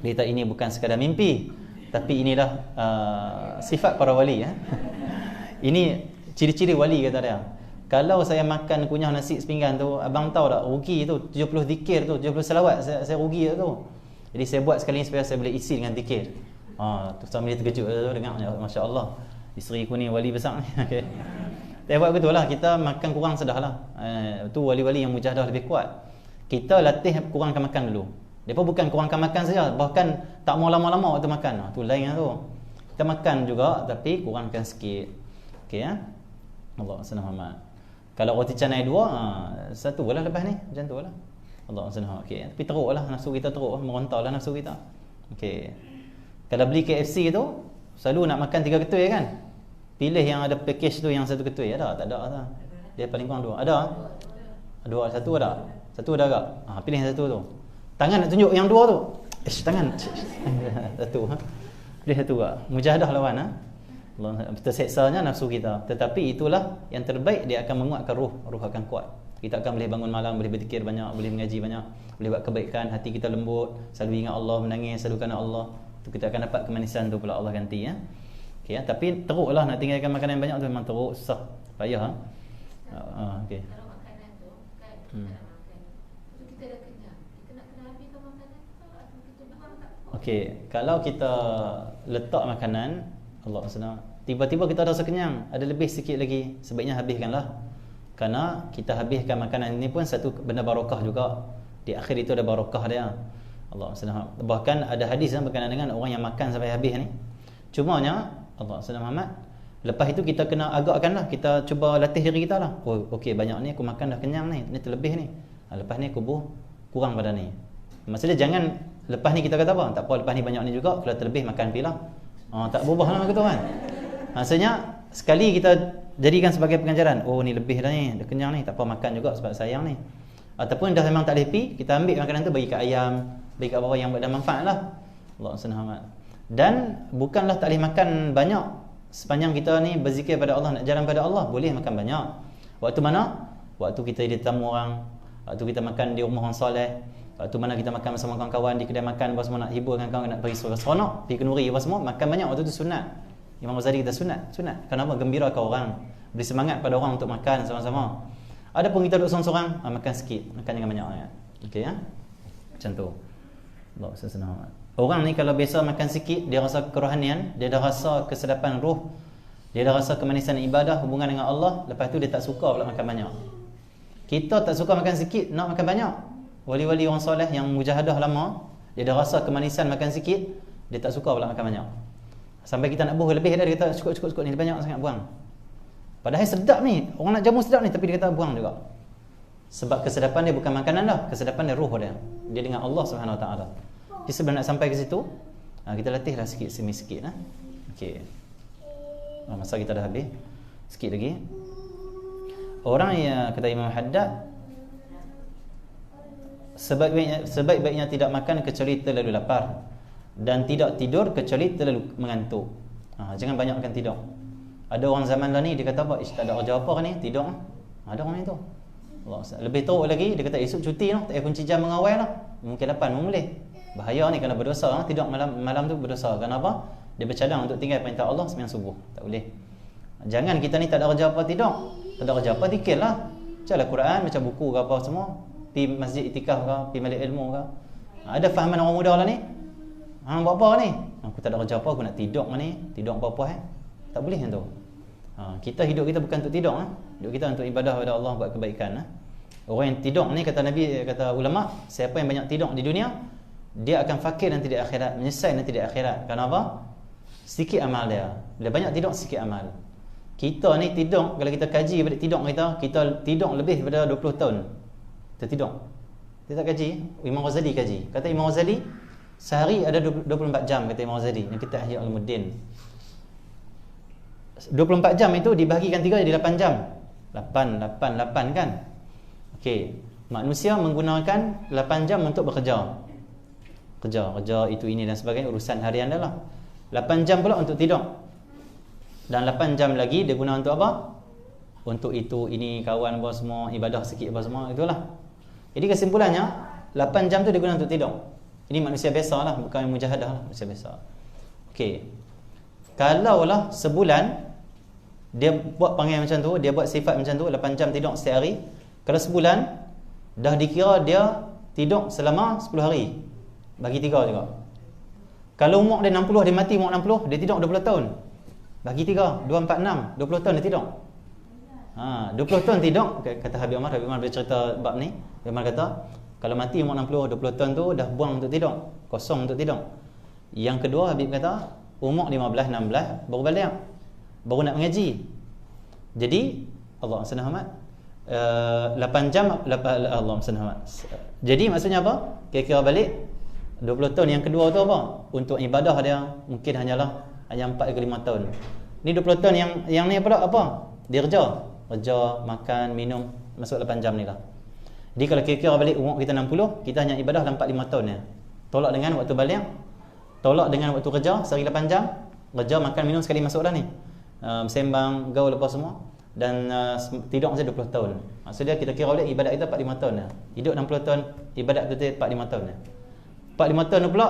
Dia kata, ini bukan sekadar mimpi, tapi inilah sifat para wali. Ini ciri-ciri wali, kata dia. Kalau saya makan kunyah nasi sepinggan tu, abang tahu tak, rugi tu 70 zikir tu, 70 selawat saya rugi tu. Jadi saya buat sekali supaya saya boleh isi dengan zikir. Tu suami dia terkejut tu dengar, masya-Allah. Isteri ku ni wali besar ni. Okey. Tapi buat betul lah, kita makan kurang sedahlah. Tu wali-wali yang mujahadah lebih kuat. Kita latih kurangkan makan dulu. Depa bukan kurangkan makan saja, bahkan tak mau lama-lama waktu makan. Tu lain tu. Kita makan juga tapi kurangkan sikit. Okey ya. Allah Subhanahu. Kalau roti canai 2, satu lah lepas ni. Macam tu lah. Allah Subhanahu. Okey. Tapi teruklah nafsu kita, teruk merontahlah nafsu kita. Okey. Kalau beli KFC tu, selalu nak makan 3 ketui kan? Pilih yang ada package tu yang 1 ketui. Ada? Tak ada. Dia paling kurang 2. Ada? 2, 1 ada? 1 ada agak? Pilih yang 1 tu. Tangan nak tunjuk yang 2 tu. Tangan. 1. Pilih 1 agak. Mujahadah lawan. Allah, terseksanya nafsu kita. Tetapi itulah yang terbaik, dia akan menguatkan ruh. Ruh akan kuat. Kita akan boleh bangun malam, boleh berzikir banyak, boleh mengaji banyak, boleh buat kebaikan, hati kita lembut, selalu ingat Allah, menangis selalu kerana Allah. Tu kita akan dapat kemanisan tu pula Allah ganti ya. Okey ya, tapi teruklah nak tinggalkan makanan banyak tu memang teruk, susah, payah okey. Kalau makanan tu kan kita nak makan. Tu kita dah kenyang. Kita nak kena habiskan makanan tu atau kita buang tak? Okey, kalau kita letak makanan, Allah SWT, tiba-tiba kita rasa kenyang, ada lebih sikit lagi, sebaiknya habiskanlah. Kerana kita habiskan makanan ini pun satu benda barakah juga. Di akhir itu ada barakah dia. Allah SWT. Bahkan ada hadis yang berkenaan dengan orang yang makan sampai habis ni. Cumanya Allah SWT, lepas itu kita kena agakkanlah, kita cuba latih diri kita lah. Oh, okey, banyak ni aku makan dah kenyang ni, ni terlebih ni. Lepas ni aku kurang pada ni. Maksudnya jangan lepas ni kita kata apa? Tak apa, lepas ni banyak ni juga, kalau terlebih makan pilah. Tak berubah lah begitu kan. Maksudnya sekali kita jadikan sebagai pengajaran, oh ni lebih dah ni, dah kenyang ni, tak apa makan juga sebab sayang ni. Ataupun dah memang tak boleh pi, kita ambil makanan tu bagi kat ayam, bagi kat apa yang ada manfaat lah. Allah SWT. Dan bukanlah tak boleh makan banyak. Sepanjang kita ni berzikir pada Allah, nak jalan pada Allah, boleh makan banyak. Waktu mana? Waktu kita di tamu orang, waktu kita makan di rumah orang soleh, waktu mana kita makan bersama kawan-kawan di kedai makan, apa semua nak hibur dengan kawan, nak pergi seronok, pergi kenduri apa semua, makan banyak waktu tu sunat. Imam Ghazali kita sunat. Kenapa? Gembirakan orang, beri semangat pada orang untuk makan sama-sama. Adapun kita duduk seorang-seorang, makan sikit, makan jangan banyak ya. Okey ya. Macam tu. Allah SWT. Orang ni kalau biasa makan sikit, dia rasa kerohanian, dia dah rasa kesedapan ruh, dia dah rasa kemanisan ibadah, hubungan dengan Allah. Lepas tu dia tak suka pula makan banyak. Kita tak suka makan sikit, nak makan banyak. Wali-wali orang soleh yang mujahadah lama, dia dah rasa kemanisan makan sikit, dia tak suka pula makan banyak. Sampai kita nak buh lebih dah, dia kata cukup ni, banyak sangat buang. Padahal sedap ni, orang nak jamu sedap ni, tapi dia kata buang juga. Sebab kesedapan dia bukan makanan dah, kesedapan dia ruh dia. Dia dengan Allah SWT. Jadi sebelum nak sampai ke situ, kita latihlah sikit demi sikit lah. Okey. Masa kita dah habis. Sikit lagi. Orang yang kata Imam Haddad, sebaik-baiknya tidak makan kecuali terlalu lapar, dan tidak tidur kecuali terlalu mengantuk. Jangan banyakkan tidur. Ada orang zaman lah ni, dia kata apa? Tak ada kerja apa ni? Tidur. Ada orang itu. Allah. Lebih teruk lagi, dia kata esok cuti lah, tak payah kunci jam mengawal lah. Mungkin 8 boleh. Bahaya ni kalau berdosa, tidur malam tu berdosa. Kenapa? Dia bercadang untuk tinggal perintah Allah sembahyang subuh. Tak boleh. Jangan kita ni tak ada kerja apa tidur. Tak ada kerja apa zikirlah. Bacalah Quran, baca buku ke apa semua, pergi masjid itikaf ke, pergi majlis ilmu ke. Ada fahaman orang muda lah ni. Hang buat apa ni? Aku tak ada kerja apa, aku nak tidur ni. Tidur apa-apa tak boleh yang tu. Kita hidup kita bukan untuk tidur. Hidup kita untuk ibadah kepada Allah, buat kebaikan. Orang yang tidur ni, kata Nabi, kata ulama, siapa yang banyak tidur di dunia, dia akan fakir nanti di akhirat, menyesal nanti di akhirat. Kenapa? Sikit amal dia. Bila banyak tidur, sikit amal. Kita ni tidur, kalau kita kaji balik tidur kita tidur lebih daripada 20 tahun. Kita tidur. Kita tak kaji. Imam Ghazali kaji. Kata Imam Ghazali, sehari ada 24 jam, kata Imam Ghazali, yang kita Ihya Ulumuddin. 24 jam itu dibahagikan 3 jadi 8 jam. 8 kan? Okey. Manusia menggunakan 8 jam untuk bekerja. Kerja itu ini dan sebagainya, urusan harian dah lah. 8 jam pula untuk tidur. Dan 8 jam lagi dia guna untuk apa? Untuk itu, ini, kawan apa semua, ibadah sikit apa semua, itulah. Jadi kesimpulannya, 8 jam tu dia guna untuk tidur. Ini manusia biasa lah, bukan mujahadah lah, manusia biasa. Okey. Kalaulah sebulan dia buat panggil macam tu, dia buat sifat macam tu, 8 jam tidur setiap hari. Kalau sebulan dah dikira dia tidur selama 10 hari. Bagi 3 juga. Kalau umur dia 60, dia mati umur 60, dia tidur 20 tahun. Bagi 3, 2, 4, 6, 20 tahun dia tidur. 20 tahun tidur, kata Habib Umar bila cerita bab ni, Habib Umar kata, kalau mati umur 60, 20 tahun tu dah buang untuk tidur, kosong untuk tidur. Yang kedua, Habib kata, umur 15, 16 baru balik, baru nak mengaji. Jadi Allah SWT 8 jam Allah SWT. Jadi maksudnya apa? Kira-kira balik 20 tahun yang kedua tu apa? Untuk ibadah dia mungkin hanya 4 ke 5 tahun. Ni 20 tahun yang ni apa? Dia kerja, makan, minum, masuk 8 jam ni lah. Jadi kalau kira-kira balik umur kita 60, kita hanya ibadah 4-5 tahun ya. Tolak dengan waktu balik, tolak dengan waktu kerja sehari 8 jam, kerja, makan, minum sekali masuk dah ni. Sembang, gaul apa semua, dan tidur saja 20 tahun. Maksudnya kita kira balik ibadat kita 4-5 tahun ya. Hidup 60 tahun, ibadat kita 4-5 tahun ya. 4-5 tahun pula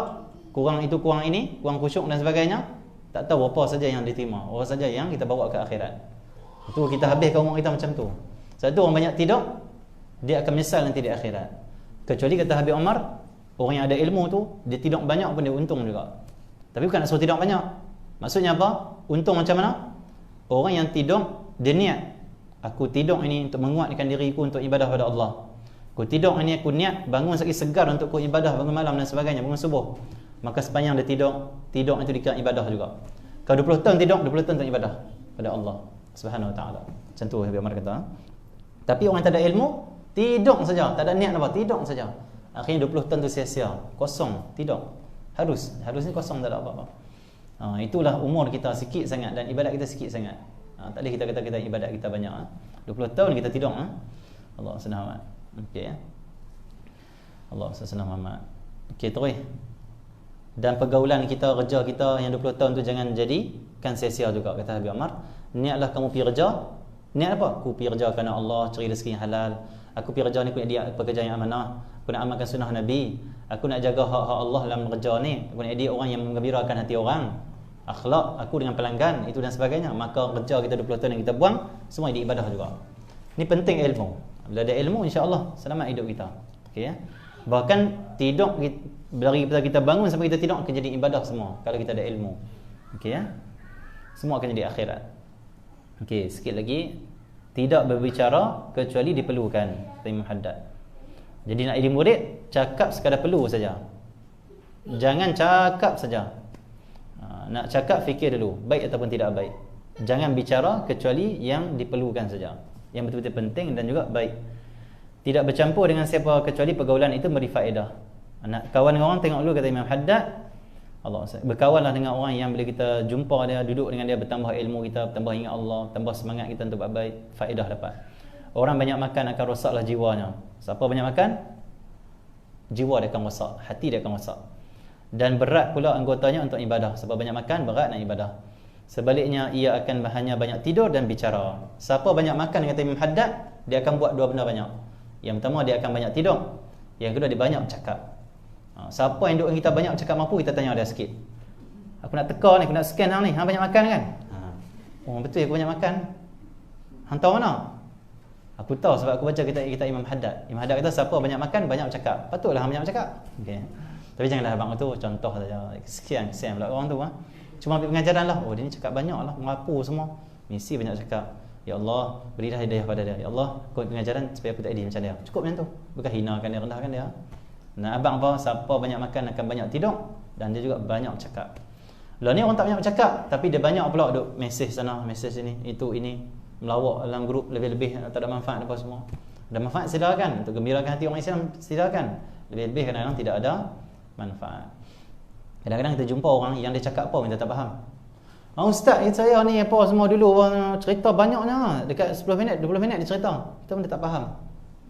kurang itu kurang ini, kurang khusyuk dan sebagainya, tak tahu apa saja yang diterima, apa saja yang kita bawa ke akhirat. Itu kita habiskan umur kita macam tu. Sebab tu orang banyak tidur, dia akan menyesal nanti di akhirat. Kecuali kata Habib Umar, orang yang ada ilmu tu, dia tidur banyak pun dia untung juga. Tapi bukan nak suruh tidur banyak. Maksudnya apa? Untung macam mana? Orang yang tidur, dia niat, aku tidur ini untuk menguatkan diriku untuk ibadah pada Allah. Aku tidur ini, aku niat bangun sekali segar untuk aku ibadah bangun malam dan sebagainya, bangun subuh. Maka sepanjang dia tidur itu dikira ibadah juga. Kalau 20 tahun tidur, 20 tahun untuk ibadah pada Allah Subhanahu Wa Taala. Macam tu Habib Umar kata. Tapi orang tak ada ilmu, tidur saja, tak ada niat apa, tidur saja. Akhirnya 20 tahun tu sia-sia, kosong, tidur. Harusnya kosong, tak ada apa-apa. Itulah umur kita sikit sangat dan ibadat kita sikit sangat. Tak boleh kita kata kita ibadat kita banyak. 20 tahun kita tidur. Allah SWT. Okey ya. Allah SWT. Okey, terus. Dan pergaulan kita, kerja kita yang 20 tahun tu jangan jadikan sia-sia juga, kata Habib Umar. Niatlah kamu pergi kerja. Niat apa? Aku pergi kerja kerana Allah, cari rezeki yang halal. Aku pergi kerja ni, aku nak dia pekerjaan yang amanah. Aku nak amalkan sunnah Nabi. Aku nak jaga hak-hak Allah dalam kerja ni. Aku nak jadi orang yang menggembirakan hati orang. Akhlak aku dengan pelanggan, itu dan sebagainya. Maka kerja kita 20 tahun yang kita buang, semua jadi ibadah juga. Ini penting ilmu. Bila ada ilmu, insya-Allah selamat hidup kita. Okey ya. Bahkan tidur dari kita bangun sampai kita tidur akan jadi ibadah semua kalau kita ada ilmu. Okey ya. Semua akan jadi akhirat. Okey, sikit lagi, tidak berbicara kecuali diperlukan, kata Imam Haddad. Jadi nak jadi murid, cakap sekadar perlu saja. Jangan cakap saja. Nak cakap fikir dulu, baik ataupun tidak baik. Jangan bicara kecuali yang diperlukan saja, yang betul-betul penting dan juga baik. Tidak bercampur dengan siapa kecuali pergaulan itu beri faedah. Nak kawan dengan orang, tengok dulu, kata Imam Haddad. Allah, berkawanlah dengan orang yang bila kita jumpa dia, duduk dengan dia, bertambah ilmu kita, bertambah ingat Allah, tambah semangat kita untuk buat baik, faedah dapat. Orang banyak makan akan rosaklah jiwanya. Siapa banyak makan, jiwa dia akan rosak, hati dia akan rosak. Dan berat pula anggotanya untuk ibadah. Sebab banyak makan, berat nak ibadah. Sebaliknya, ia akan hanya banyak tidur dan bicara. Siapa banyak makan, kata Imam Haddad, dia akan buat dua benda banyak. Yang pertama, dia akan banyak tidur. Yang kedua, dia banyak bercakap. Siapa yang duduk dengan kita banyak bercakap mampu, kita tanya dia sikit. Aku nak teka ni, aku nak scan hang ni, hang banyak makan kan? Oh betul aku banyak makan. Hang tahu mana? Aku tahu sebab aku baca kitab Imam Haddad. Imam Haddad kata siapa banyak makan banyak bercakap. Patutlah hang banyak bercakap. Okey. Tapi janganlah abang tu contoh saja. Kesian pula orang tu Cuma ambil pengajaran lah. Oh dia ni cakap banyak lah, mengaku semua. Mesti banyak cakap. Ya Allah, berilah hidayah pada dia. Ya Allah, kau pengajaran supaya aku tak jadi macam dia. Cukup macam tu. Bukan hinakan dia, rendahkan dia. Nah, abang apa? Siapa banyak makan akan banyak tidur, dan dia juga banyak bercakap. Lah ni orang tak banyak bercakap, tapi dia banyak pula duk mesej sana, mesej sini, itu ini, melawak dalam grup lebih-lebih, tak ada manfaat apa semua. Ada manfaat silakan, untuk gembirakan hati orang Islam silakan. Lebih-lebih kadang-kadang tidak ada manfaat. Kadang-kadang kita jumpa orang yang dia cakap apa kita tak faham. Ustaz saya ni apa semua dulu cerita banyaknya, dekat 10 minit 20 minit dia cerita, kita pun tak faham.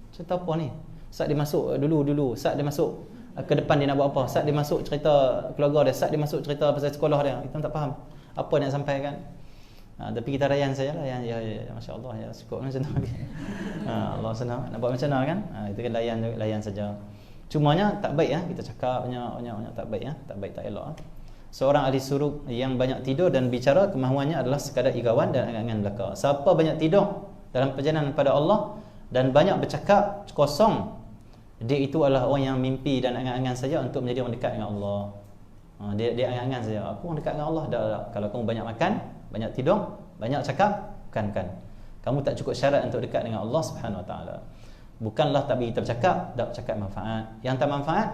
Cerita apa ni? Saat dia masuk dulu, saat dia masuk ke depan dia nak buat apa, saat dia masuk cerita keluarga dia, saat dia masuk cerita pasal sekolah dia, kita tak faham apa nak sampaikan. Tapi kita layan sajalah, ya masya-Allah, ya cukup macam tu. Allah senang nak buat macam mana kan? Itu kan layan saja. Cumanya tak baik kita cakap banyak tak baik tak baik, tak elok. Seorang ahli suruk yang banyak tidur dan bicara, kemahuannya adalah sekadar irawan dan angan-angan belaka. Siapa banyak tidur dalam perjalanan pada Allah dan banyak bercakap kosong, dia itu adalah orang yang mimpi dan angan-angan saja untuk menjadi orang dekat dengan Allah. Dia angan-angan saja, aku orang dekat dengan Allah. Dah. Kalau kamu banyak makan, banyak tidur, banyak cakap, bukan. Kamu tak cukup syarat untuk dekat dengan Allah Subhanahu Wa Taala. Bukanlah tak bagi kita bercakap, tak bercakap manfaat. Yang tak manfaat,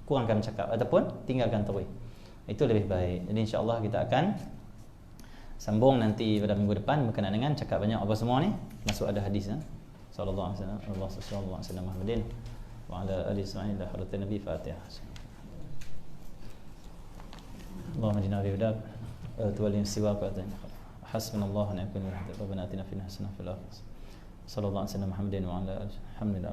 kurangkan bercakap ataupun tinggalkan terus. Itu lebih baik. Jadi insya-Allah kita akan sambung nanti pada minggu depan berkenaan dengan cakap banyak apa semua ni. Masuk ada hadis sallallahu alaihi wasallam, Allah sallallahu alaihi wasallam Muhammadin wa ala alihi wa hadratin Nabi Fatihah. Allahumma jina bi hudak tuwallim siwa qatin. Hasbunallahu wa ni'mal wakeel. Rabbana atina fid dunya hasanah wa fil akhirati. Sallallahu alaihi wasallam Muhammadin wa ala alihi. Alhamdulillah.